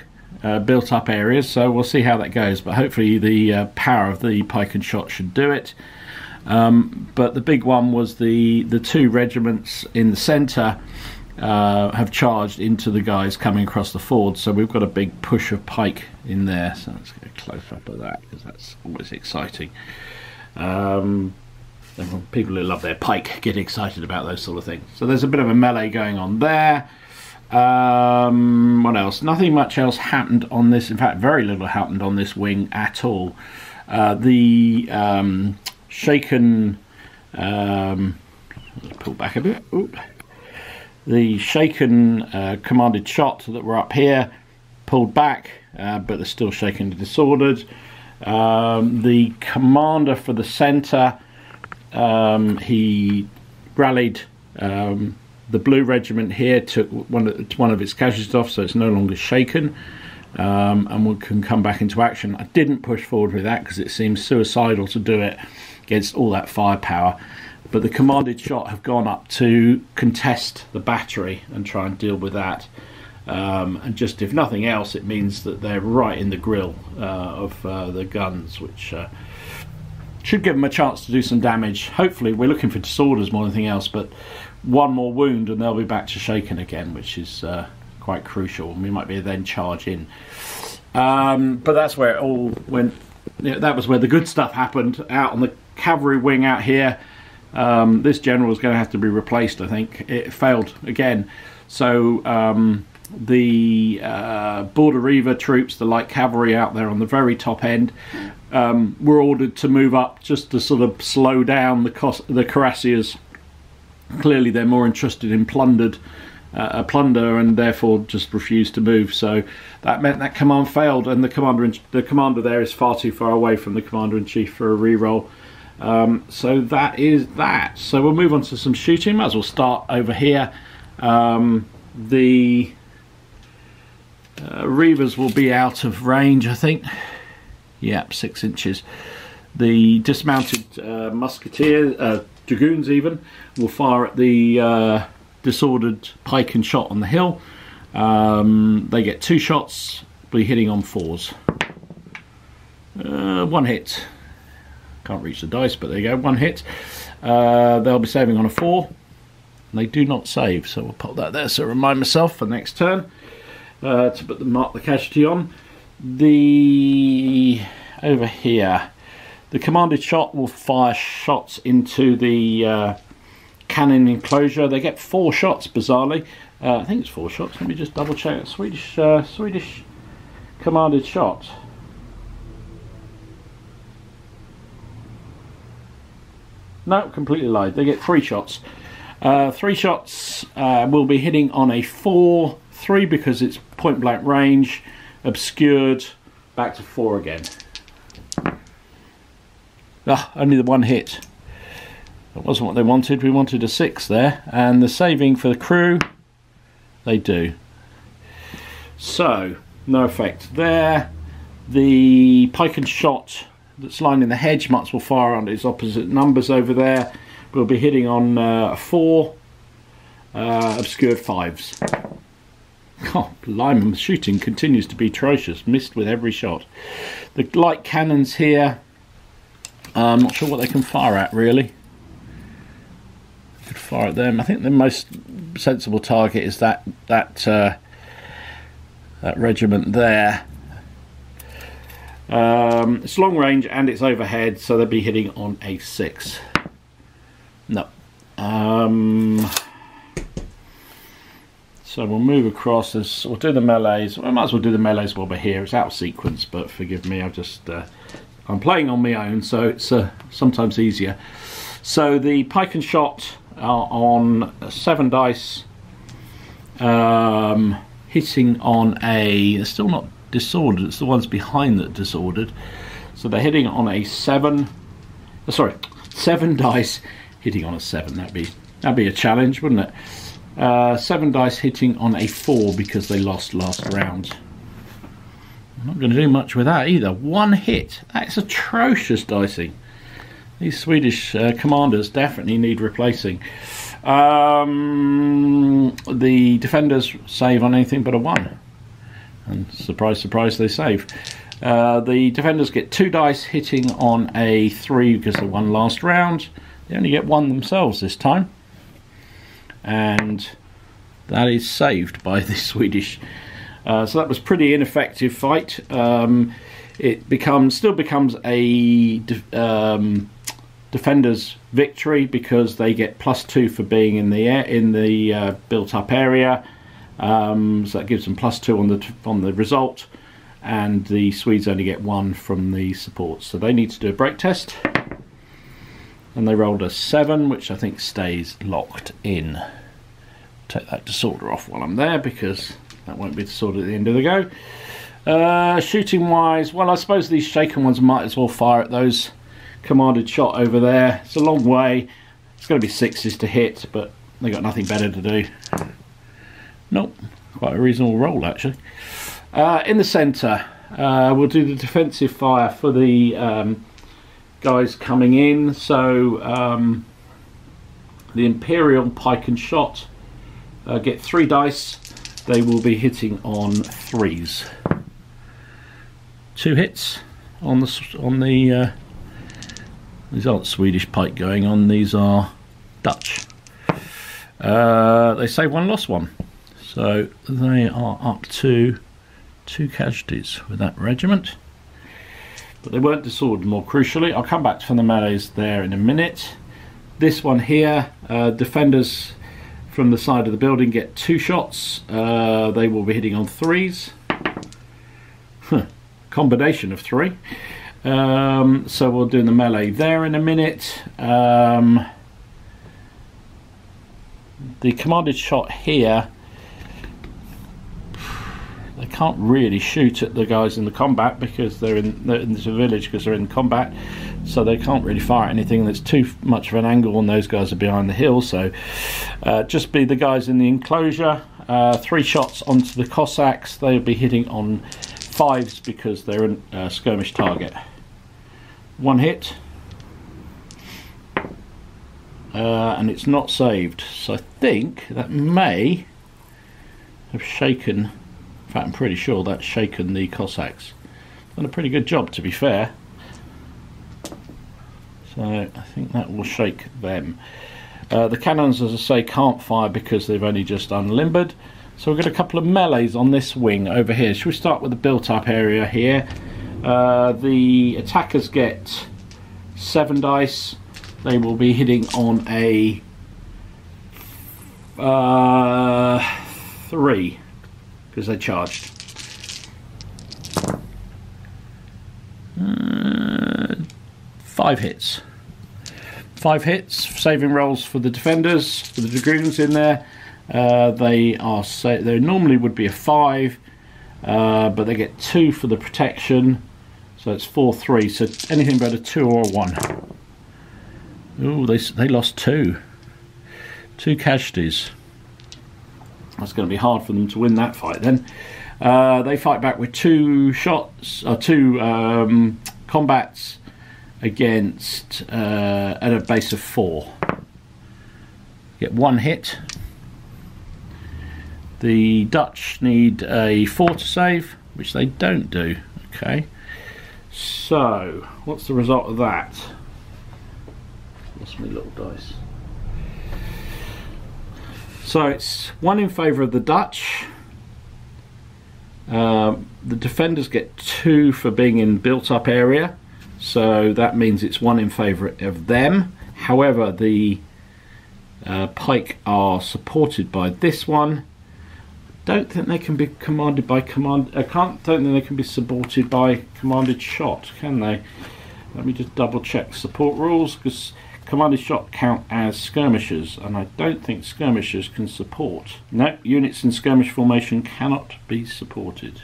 built up areas, so we'll see how that goes, but hopefully the power of the pike and shot should do it. But the big one was the 2 regiments in the centre have charged into the guys coming across the ford, so we've got a big push of pike in there. So let's get a close up of that because that's always exciting. People who love their pike get excited about those sort of things. So there's a bit of a melee going on there. What else? Nothing much else happened on this. In fact, very little happened on this wing at all. The shaken, pull back a bit. Ooh. The shaken commanded shot that were up here pulled back, but they're still shaken and disordered. The commander for the centre, he rallied the blue regiment here, took one of its casualties off, so it's no longer shaken, and can come back into action. I didn't push forward with that because it seems suicidal to do it against all that firepower, but the commanded shot have gone up to contest the battery and try and deal with that. And just, if nothing else, it means that they're right in the grill of the guns, which should give them a chance to do some damage. Hopefully, we're looking for disorders more than anything else, but one more wound and they'll be back to shaken again, which is quite crucial, and we might be then charge in. But that's where it all went. You know, that was where the good stuff happened. Out on the cavalry wing out here, this general is going to have to be replaced, I think. It failed again. So the Border Reaver troops, the light cavalry out there on the very top end, were ordered to move up just to sort of slow down the cuirassiers. Clearly they're more interested in plunder and therefore just refused to move. So that meant that command failed, and the commander there is far too far away from the commander-in-chief for a reroll. So that is that. So we'll move on to some shooting. Might as well start over here. The Reavers will be out of range, I think. Yep, 6 inches. The dismounted musketeers, dragoons even, will fire at the disordered pike and shot on the hill. They get 2 shots, be hitting on 4s. 1 hit. Can't reach the dice, but there you go, 1 hit. They'll be saving on a 4. They do not save, so we'll pop that there so I remind myself for next turn to mark the casualty on. Over here, the commanded shot will fire shots into the cannon enclosure. They get 4 shots, bizarrely. I think it's 4 shots. Let me just double check. Swedish commanded shot. No, completely lied. They get 3 shots. 3 shots will be hitting on a 4, 3 because it's point blank range, obscured, back to 4 again. Only the 1 hit. That wasn't what they wanted. We wanted a 6 there, and the saving for the crew, they do. So no effect there. The pike and shot that's lying in the hedge marks will fire on its opposite numbers over there. We'll be hitting on a 4, obscured 5s. God, Lyman shooting continues to be atrocious. Missed with every shot. The light cannons here, I'm not sure what they can fire at really. Could fire at them. I think the most sensible target is that regiment there. It's long range and it's overhead, so they'll be hitting on a 6. No. So we'll move across this. We'll do the melees. I might as well do the melees while we're here. It's out of sequence, but forgive me. I'm playing on my own, so it's sometimes easier. So the pike and shot are on 7 dice, hitting on a. They're still not disordered. It's the ones behind that disordered. So they're hitting on a 7. Sorry, 7 dice. Hitting on a 7, that'd be a challenge, wouldn't it? 7 dice hitting on a 4 because they lost last round. I'm not going to do much with that either. 1 hit. That's atrocious dicing. These Swedish commanders definitely need replacing. The defenders save on anything but a 1. And surprise, surprise, they save. The defenders get 2 dice hitting on a 3 because they won last round. They only get 1 themselves this time, and that is saved by the Swedish. So that was pretty ineffective fight. It still becomes a defender's victory because they get +2 for being in the built-up area, so that gives them +2 on the result, and the Swedes only get 1 from the support. So they need to do a break test, and they rolled a 7, which I think stays locked in. Take that disorder off while I'm there, because that won't be disorder at the end of the go. Shooting wise, well, I suppose these shaken ones might as well fire at those commanded shot over there. It's a long way. It's going to be 6s to hit, but they got nothing better to do. Nope, quite a reasonable roll actually. In the centre, we'll do the defensive fire for the guys coming in. So the Imperial Pike and Shot get 3 dice. They will be hitting on 3s. 2 hits on the these aren't Swedish pike going on, these are Dutch. They save 1, lost 1. So they are up to 2 casualties with that regiment. But they weren't disordered, more crucially. I'll come back to the melees there in a minute. This one here, defenders from the side of the building get 2 shots. They will be hitting on 3s. Combination of 3. So we'll do the melee there in a minute. The commanded shot here, they can't really shoot at the guys in the combat because they're in the village, because they're in combat, so they can't really fire at anything that's too much of an angle, and those guys are behind the hill. So just be the guys in the enclosure. 3 shots onto the Cossacks. They'll be hitting on 5s because they're in a skirmish target. 1 hit, and it's not saved, so I think that may have shaken, in fact I'm pretty sure that's shaken the Cossacks. Done a pretty good job, to be fair, so I think that will shake them. The cannons, as I say, can't fire because they've only just unlimbered. So we've got a couple of melees on this wing over here. Should we start with the built-up area here? The attackers get 7 dice. They will be hitting on a 3 because they charged. 5 hits. 5 hits. Saving rolls for the defenders, for the dragoons in there. They normally would be a 5, but they get 2 for the protection. So it's 4-3, so anything but a 2 or a 1. Ooh, they lost 2. 2 casualties. That's going to be hard for them to win that fight then. They fight back with 2 shots, or 2 combats against at a base of 4. Get 1 hit. The Dutch need a 4 to save, which they don't do. Okay. So, what's the result of that? Lost my little dice. So it's 1 in favour of the Dutch. The defenders get 2 for being in built-up area, so that means it's 1 in favour of them. However, the pike are supported by this one. Don't think they can be commanded by don't think they can be supported by commanded shot, can they? Let me just double check support rules, because commanded shot count as skirmishers, and I don't think skirmishers can support. No, units in skirmish formation cannot be supported.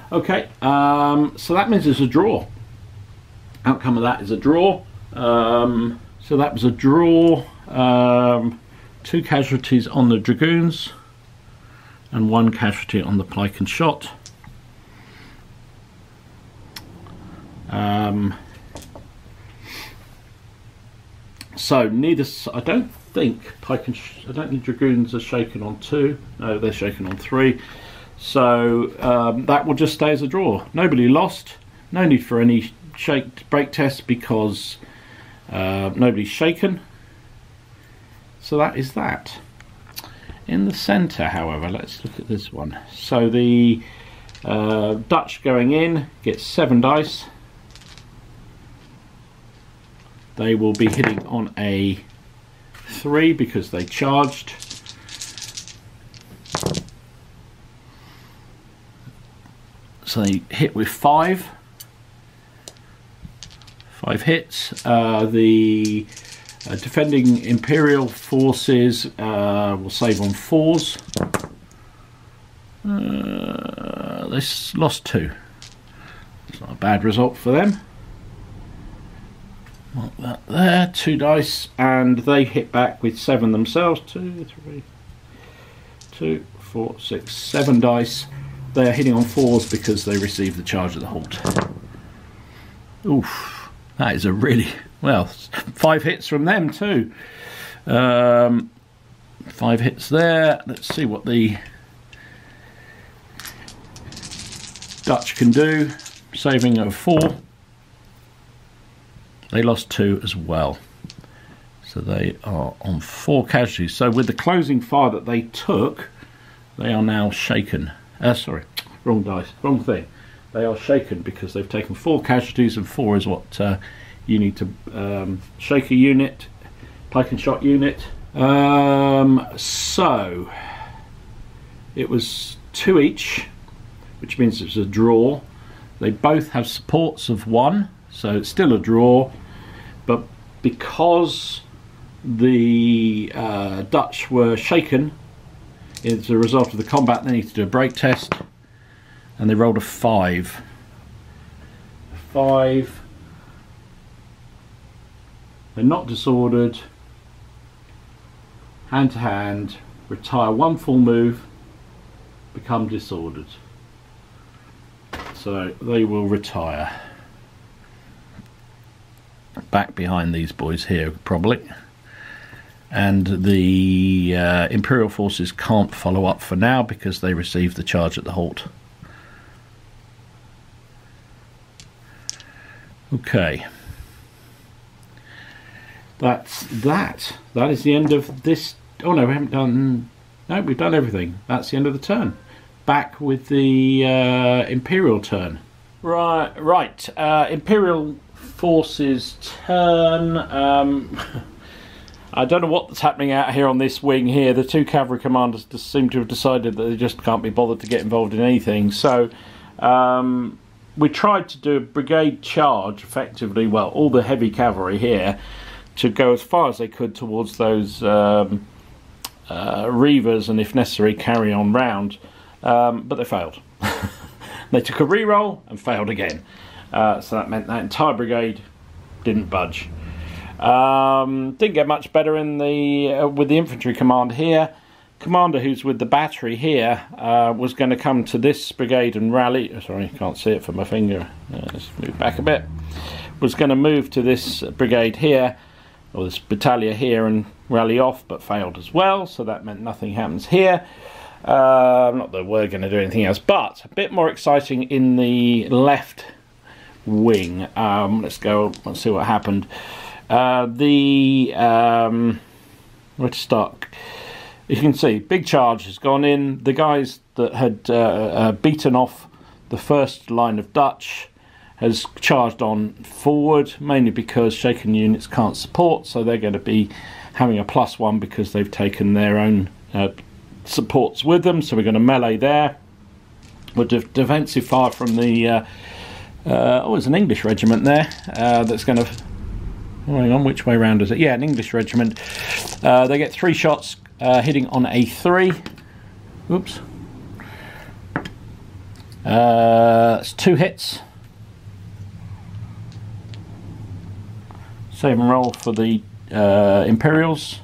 Okay, so that means it's a draw. Outcome of that is a draw. So that was a draw. 2 casualties on the dragoons and 1 casualty on the pike and shot. So neither, I don't think I don't think dragoons are shaken on 2. No, they're shaken on 3. So that will just stay as a draw. Nobody lost. No need for any break test because nobody's shaken. So that is that. In the centre, however, let's look at this one. So the Dutch going in get 7 dice. They will be hitting on a 3 because they charged. So they hit with 5 hits. The defending Imperial forces will save on 4s. They lost 2. It's not a bad result for them. Mark that there, 2 dice, and they hit back with 7 themselves. 2, 3, 2, 4, 6, 7 dice. They're hitting on 4s because they received the charge at the halt. Oof, that is a really, well, 5 hits from them too. 5 hits there. Let's see what the Dutch can do. Saving of 4. They lost 2 as well. So they are on 4 casualties. So with the closing fire that they took, they are now shaken. Sorry, wrong dice, wrong thing. They are shaken because they've taken 4 casualties, and 4 is what you need to shake a unit, pike and shot unit. So it was 2 each, which means it's a draw. They both have supports of 1, so it's still a draw. But because the Dutch were shaken as a result of the combat, they need to do a break test, and they rolled a 5. 5. They're not disordered. Hand to hand, retire 1 full move, become disordered. So they will retire. Back behind these boys here, probably. And the Imperial forces can't follow up for now because they received the charge at the halt. Okay. That's that. That is the end of this. Oh no, we haven't done... No, we've done everything. That's the end of the turn. Back with the Imperial turn. Right. Imperial forces turn. I don't know what's happening out here on this wing here. The 2 cavalry commanders just seem to have decided that they just can't be bothered to get involved in anything. So we tried to do a brigade charge, effectively, well, all the heavy cavalry here, to go as far as they could towards those reavers, and if necessary carry on round. But they failed. They took a re-roll and failed again. So that meant that entire brigade didn't budge. Didn't get much better in the with the infantry command here. Commander, who's with the battery here, was going to come to this brigade and rally. Sorry, can't see it for my finger. Let's move back a bit. Was going to move to this brigade here, or this battalion here, and rally off, but failed as well. So that meant nothing happens here. Not that we're going to do anything else, but a bit more exciting in the left wing. Let's go. Let's see what happened. Where to start? You can see big charge has gone in. The guys that had beaten off the first line of Dutch has charged on forward, mainly because shaken units can't support, so they're going to be having a +1 because they've taken their own supports with them. So we're going to melee there. We'll do defensive fire from the there's an English regiment there that's going to... Hang on, which way round is it? Yeah, an English regiment. They get 3 shots hitting on a 3. Oops. That's 2 hits. Save and roll for the Imperials.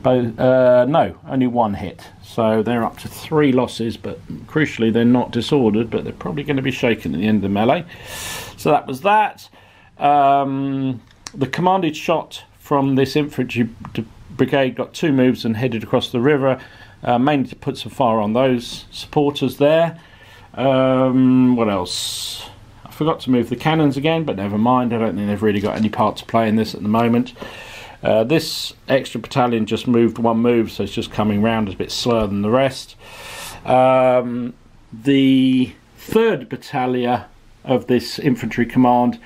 No, only 1 hit. So they're up to 3 losses, but crucially they're not disordered, but they're probably going to be shaken at the end of the melee. So that was that. The commanded shot from this infantry brigade got 2 moves and headed across the river, mainly to put some fire on those supporters there. What else? I forgot to move the cannons again, but never mind. I don't think they've really got any part to play in this at the moment. This extra battalion just moved 1 move, so it's just coming round a bit slower than the rest. The 3rd battalion of this infantry command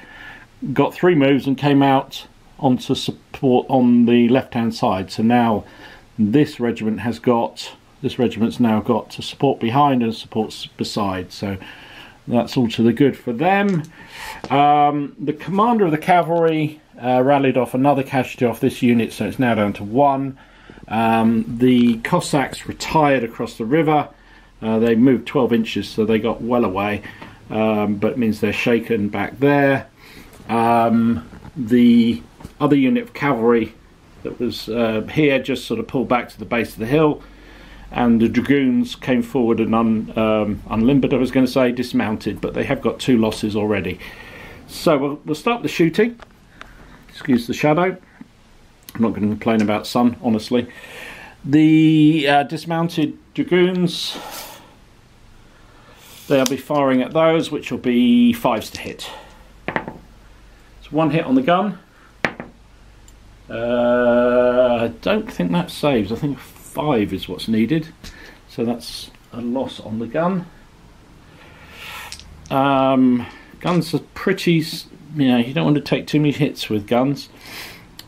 got 3 moves and came out onto support on the left hand side. So now this regiment's now got to support behind and supports beside, so that's all to the good for them. The commander of the cavalry rallied off another casualty off this unit, so it's now down to 1. The Cossacks retired across the river. They moved 12 inches, so they got well away, but it means they're shaken back there. The other unit of cavalry that was here just sort of pulled back to the base of the hill, and the dragoons came forward and unlimbered, I was going to say, dismounted, but they have got 2 losses already. So we'll start the shooting. Excuse the shadow. I'm not going to complain about sun, honestly. The dismounted dragoons, they'll be firing at those, which will be 5s to hit. So 1 hit on the gun. I don't think that saves. I think 5 is what's needed, so that's a loss on the gun. Guns are pretty, you don't want to take too many hits with guns.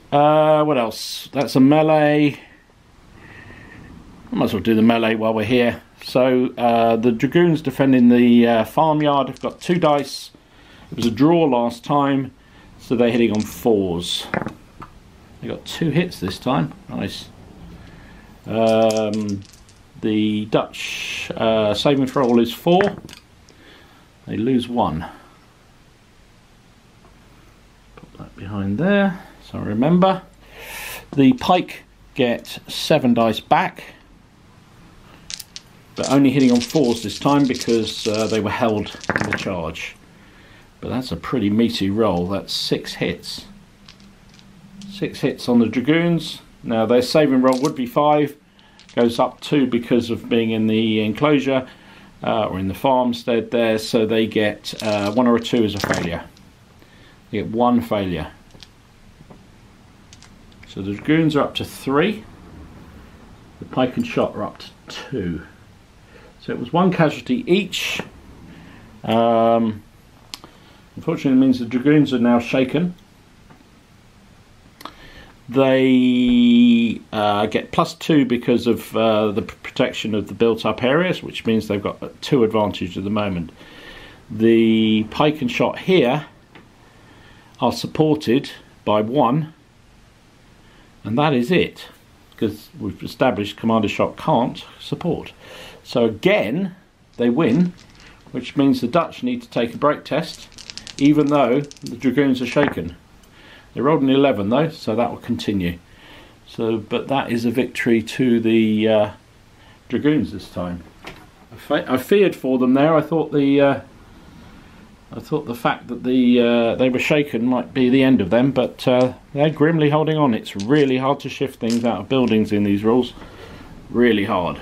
What else? That's a melee. I might as well do the melee while we're here. So the dragoons defending the farmyard have got 2 dice. It was a draw last time, so they're hitting on 4s. They got 2 hits this time. Nice. The Dutch saving throw is 4. They lose 1. Put that behind there, so I remember. The pike get 7 dice back, but only hitting on 4s this time because they were held in the charge. But that's a pretty meaty roll. That's 6 hits. 6 hits on the dragoons. Now their saving roll would be 5, goes up 2 because of being in the enclosure or in the farmstead there, so they get 1 or a 2 as a failure. They get 1 failure. So the dragoons are up to 3, the pike and shot are up to 2. So it was 1 casualty each. Unfortunately it means the dragoons are now shaken. They get +2 because of the protection of the built-up areas, which means they've got 2 advantage at the moment. The pike and shot here are supported by 1, and that is it, because we've established commander shot can't support. So again, they win, which means the Dutch need to take a break test, even though the dragoons are shaken. They rolled an 11 though, so that will continue. So, but that is a victory to the dragoons this time. I feared for them there. I thought the fact that they were shaken might be the end of them, but they're grimly holding on. It's really hard to shift things out of buildings in these rules. Really hard.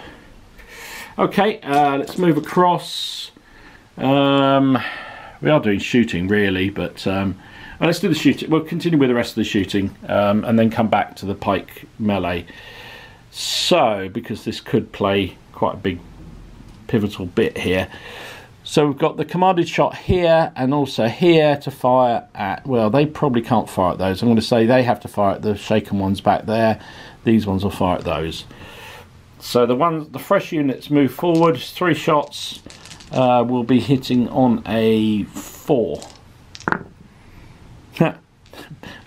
Okay, let's move across. We are doing shooting really, but let's do the shooting. We'll continue with the rest of the shooting and then come back to the pike melee. So, because this could play quite a big pivotal bit here. So we've got the commanded shot here and also here to fire at, well, they probably can't fire at those. I'm going to say they have to fire at the shaken ones back there. These ones will fire at those. So the fresh units move forward. 3 shots will be hitting on a 4.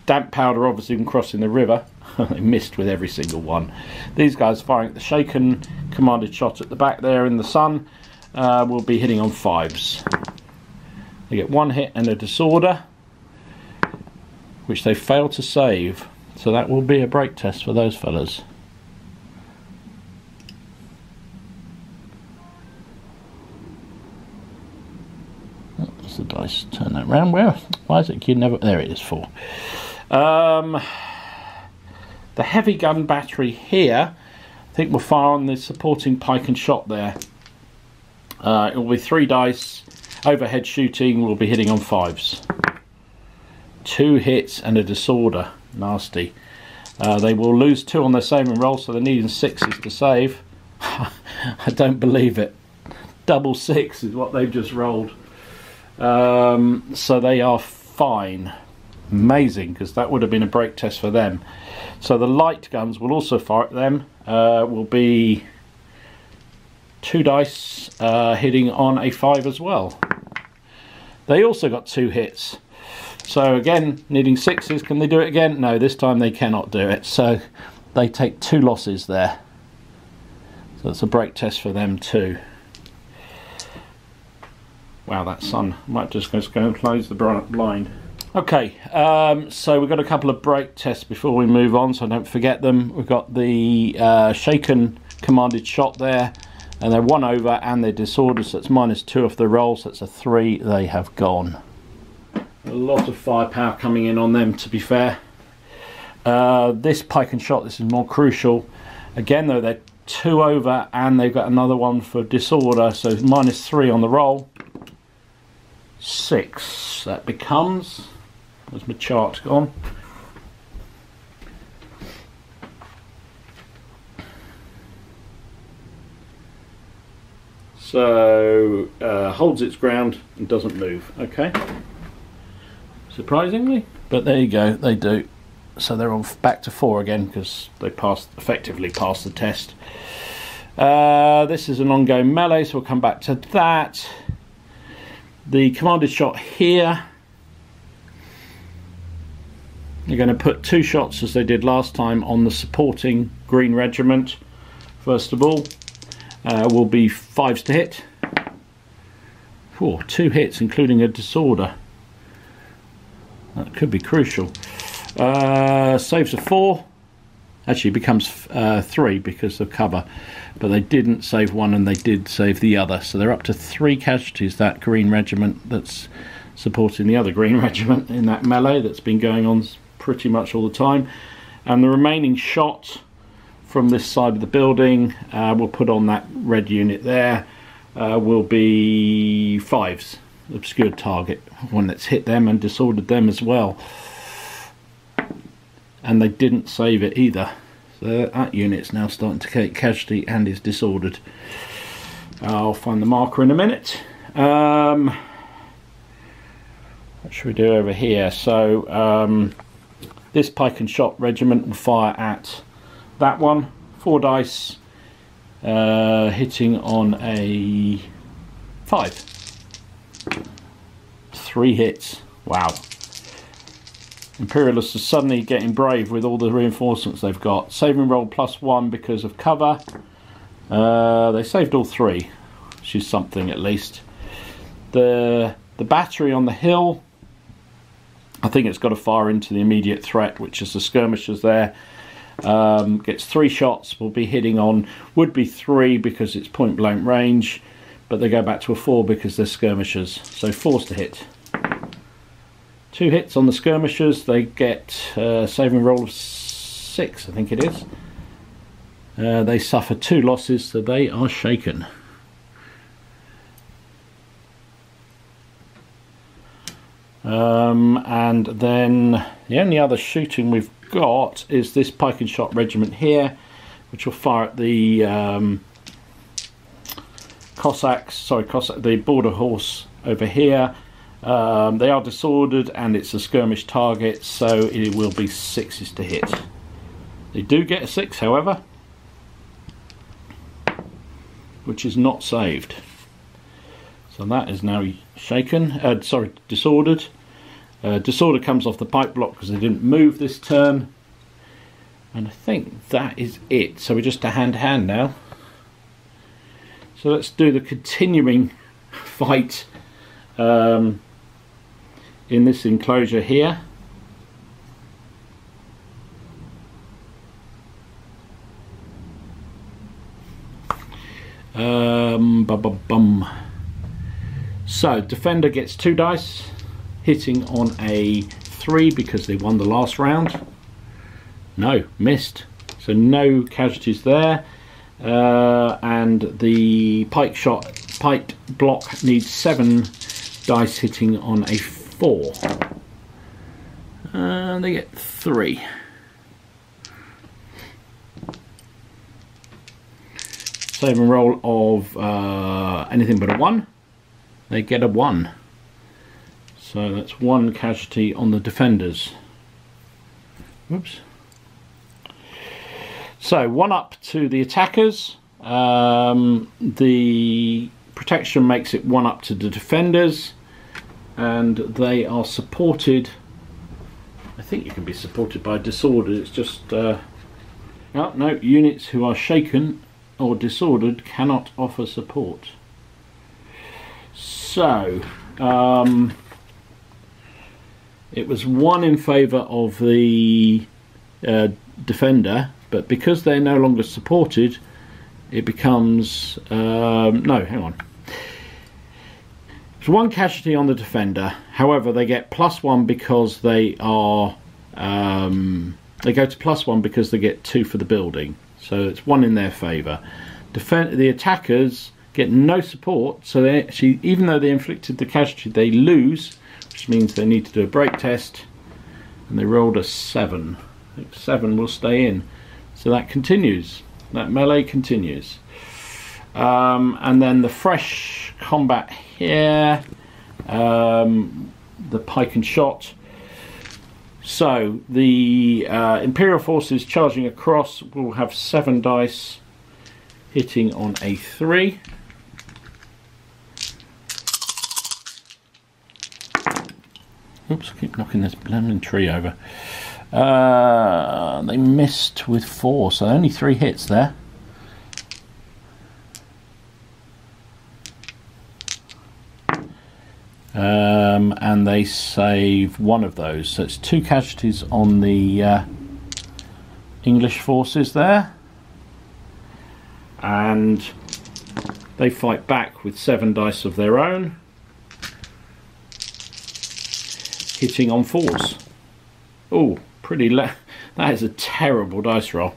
Damp powder obviously crossing the river. They missed with every single one. These guys firing at the shaken commanded shot at the back there in the sun will be hitting on 5s. They get 1 hit and a disorder, which they fail to save. So that will be a break test for those fellas. The dice turn that round. Why is it you never? There it is. 4. The heavy gun battery here, I think will fire on the supporting pike and shot there. It will be 3 dice. Overhead shooting will be hitting on 5s. 2 hits and a disorder. Nasty. They will lose 2 on their saving roll, so they're needing 6s to save. I don't believe it. Double 6 is what they've just rolled. So they are fine. Amazing, because that would have been a break test for them. So the light guns will also fire at them. Will be 2 dice hitting on a 5 as well. They also got 2 hits. So again, needing 6s. Can they do it again? No, this time they cannot do it. So they take 2 losses there. So it's a break test for them too. Wow, that sun. Might just go and close the blind. Okay, so we've got a couple of break tests before we move on, so don't forget them. We've got the shaken commanded shot there, and they're 1 over, and they're disordered, so it's -2 off the roll, so it's a 3. They have gone. A lot of firepower coming in on them, to be fair. This pike and shot, this is more crucial. Again, though, they're 2 over, and they've got another one for disorder, so -3 on the roll. 6 that becomes. Where's my chart gone? So holds its ground and doesn't move. Okay, surprisingly, but there you go, they do. So they're all back to 4 again because they effectively passed the test. This is an ongoing melee, so we'll come back to that. The commanded shot here, you're going to put 2 shots, as they did last time, on the supporting green regiment. First of all, will be 5s to hit. 2 hits, including a disorder. That could be crucial. Saves a 4. Actually becomes 3 because of cover, but they didn't save 1 and they did save the other, so they're up to 3 casualties, that green regiment that's supporting the other green regiment in that melee that's been going on pretty much all the time. And the remaining shot from this side of the building, we'll put on that red unit there, will be 5s, obscured target, one that's hit them and disordered them as well. And they didn't save it either, so that unit's now starting to take casualty and is disordered. I'll find the marker in a minute. What should we do over here? So this pike and shot regiment will fire at that one. 4 dice hitting on a 5. 3 hits. Wow. Imperialists are suddenly getting brave with all the reinforcements they've got. Saving roll +1 because of cover. They saved all 3, which is something at least. The battery on the hill, I think it's got to fire into the immediate threat, which is the skirmishers there. Gets 3 shots, will be hitting on, would be 3 because it's point blank range, but they go back to a 4 because they're skirmishers, so 4's to hit. 2 hits on the skirmishers, they get saving roll of 6, I think it is. They suffer 2 losses, so they are shaken. And then the only other shooting we've got is this pike and shot regiment here, which will fire at the the border horse over here. They are disordered and it's a skirmish target, so it will be 6s to hit. They do get a 6, however, which is not saved. So that is now shaken, disordered. Disorder comes off the pike block because they didn't move this turn. And I think that is it. So we're just a hand-to-hand now. So let's do the continuing fight in this enclosure here. So defender gets 2 dice, hitting on a 3 because they won the last round. No, missed, so no casualties there. And the pike block needs 7 dice, hitting on a 4, and they get 3. Saving roll of anything but a 1, they get a 1. So that's one casualty on the defenders. Whoops. So 1 up to the attackers. The protection makes it 1 up to the defenders, and they are supported. I think you can be supported by disordered. It's just no, units who are shaken or disordered cannot offer support. So it was 1 in favour of the defender, but because they're no longer supported, it becomes no, hang on. It's 1 casualty on the defender. However, they get +1 because they are they go to +1 because they get 2 for the building. So it's 1 in their favour. The attackers get no support, so they actually, even though they inflicted the casualty, they lose, which means they need to do a break test, and they rolled a 7. I think 7 will stay in, so that continues. That melee continues. And then the fresh combat here, the pike and shot. So the Imperial forces charging across will have 7 dice hitting on a 3. Oops, I keep knocking this blooming tree over. They missed with 4, so only 3 hits there. And they save 1 of those, so it's 2 casualties on the English forces there, and they fight back with 7 dice of their own, hitting on 4s. Oh, pretty that is a terrible dice roll.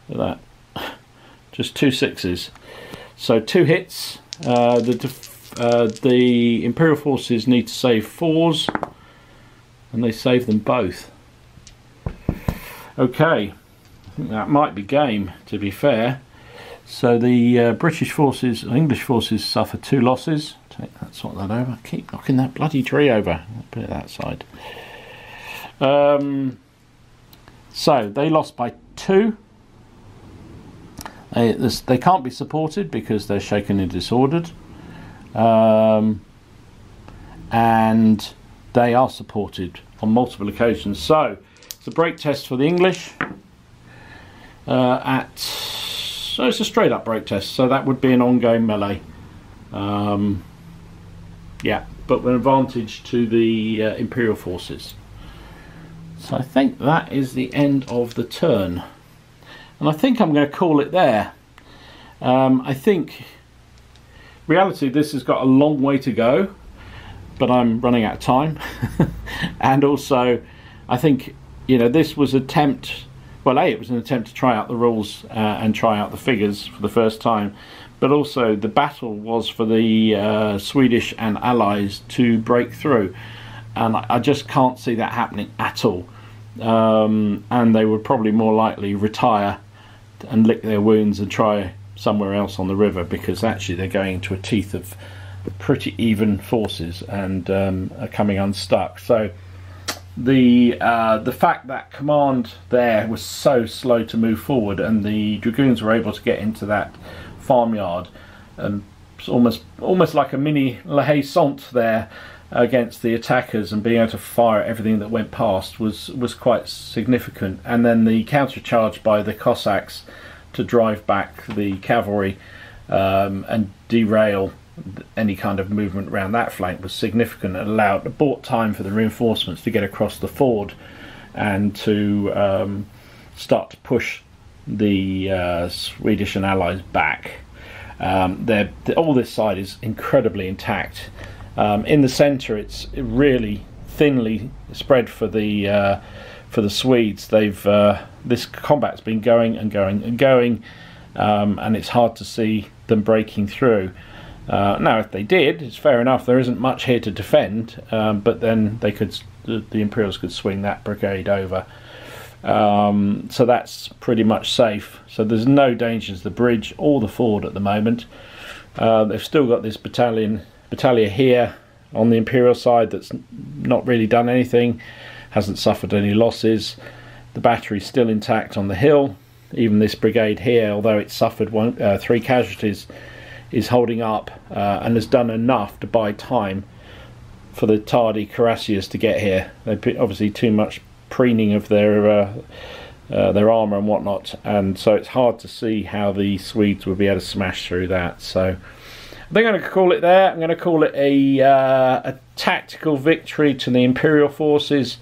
Look at that, just 2 6s, so 2 hits. The Imperial forces need to save 4s, and they save them both. Okay, I think that might be game, to be fair. So the British forces, English forces, suffer 2 losses. Sort that over. Keep knocking that bloody tree over. I'll put it that side. So they lost by 2. They can't be supported because they're shaken and disordered. And they are supported on multiple occasions. So it's a break test for the English. So it's a straight up break test, so that would be an ongoing melee. Yeah, but with an advantage to the Imperial forces. So I think that is the end of the turn, and I think I'm going to call it there. I think reality, this has got a long way to go, but I'm running out of time. And also I think, you know, this was an attempt, well, it was an attempt to try out the rules and try out the figures for the first time, but also the battle was for the Swedish and Allies to break through, and I just can't see that happening at all. And they would probably more likely retire and lick their wounds and try somewhere else on the river, because actually they're going into a teeth of pretty even forces and are coming unstuck. So the fact that command there was so slow to move forward, and the dragoons were able to get into that farmyard, it's almost like a mini La Haye Sainte there against the attackers, and being able to fire everything that went past was quite significant. And then the counter-charge by the Cossacks to drive back the cavalry and derail any kind of movement around that flank was significant. It bought time for the reinforcements to get across the ford and to start to push the Swedish and Allies back. All this side is incredibly intact. In the centre, it's really thinly spread for the Swedes. This combat's been going and going and going, and it's hard to see them breaking through. Now, if they did, it's fair enough. There isn't much here to defend, but then the Imperials could swing that brigade over. So that's pretty much safe. So there's no danger to the bridge or the ford at the moment. They've still got this battalion here on the Imperial side that's not really done anything, hasn't suffered any losses. The battery's still intact on the hill. Even this brigade here, although it's suffered 3 casualties, is holding up and has done enough to buy time for the tardy cuirassiers to get here. They put obviously too much preening of their armour and whatnot, and so it's hard to see how the Swedes would be able to smash through that. So I think I'm going to call it there. I'm going to call it a tactical victory to the Imperial forces.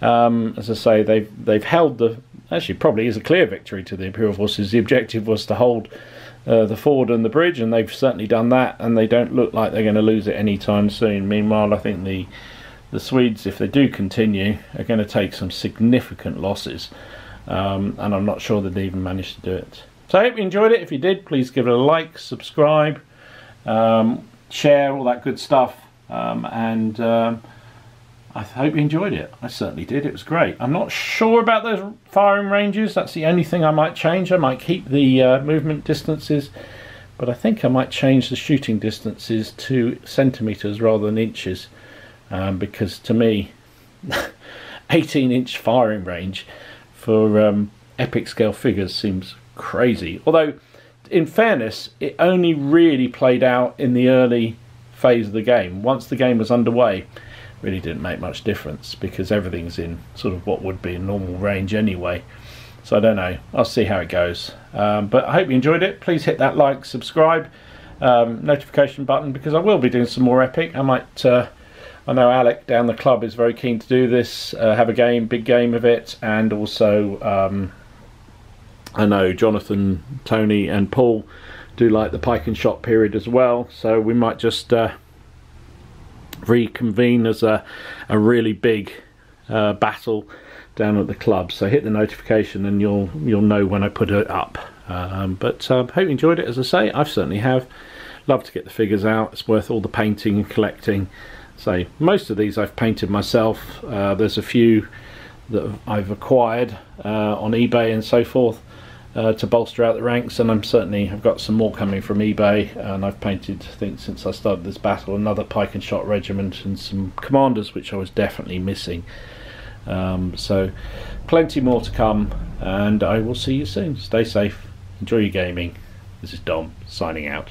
As I say, they've held the, actually probably is a clear victory to the Imperial forces. The objective was to hold the ford and the bridge, and they've certainly done that, and they don't look like they're going to lose it anytime soon. Meanwhile, I think the Swedes, if they do continue, are going to take some significant losses, and I'm not sure they'd even manage to do it. So I hope you enjoyed it. If you did, please give it a like, subscribe, share, all that good stuff, and I hope you enjoyed it. I certainly did. It was great. I'm not sure about those firing ranges. That's the only thing I might change. I might keep the movement distances, but I think I might change the shooting distances to centimetres rather than inches, because to me 18-inch firing range for epic scale figures seems crazy. Although in fairness, it only really played out in the early phase of the game. Once the game was underway, really didn't make much difference, because everything's in sort of what would be a normal range anyway. So I don't know, I'll see how it goes, but I hope you enjoyed it. Please hit that like, subscribe, notification button, because I will be doing some more Epic. I might I know Alec down the club is very keen to do this, have a game, big game of it, and also I know Jonathan, Tony and Paul do like the Pike and Shot period as well, so we might just reconvene as a really big battle down at the club. So hit the notification and you'll know when I put it up. But hope you enjoyed it. As I say, I've certainly have. Love to get the figures out. It's worth all the painting and collecting. So most of these I've painted myself. There's a few that I've acquired on eBay and so forth to bolster out the ranks, and I've got some more coming from eBay, and I've painted, I think since I started this battle, another Pike and Shot regiment and some commanders which I was definitely missing. So plenty more to come, and I will see you soon. Stay safe, enjoy your gaming. This is Dom signing out.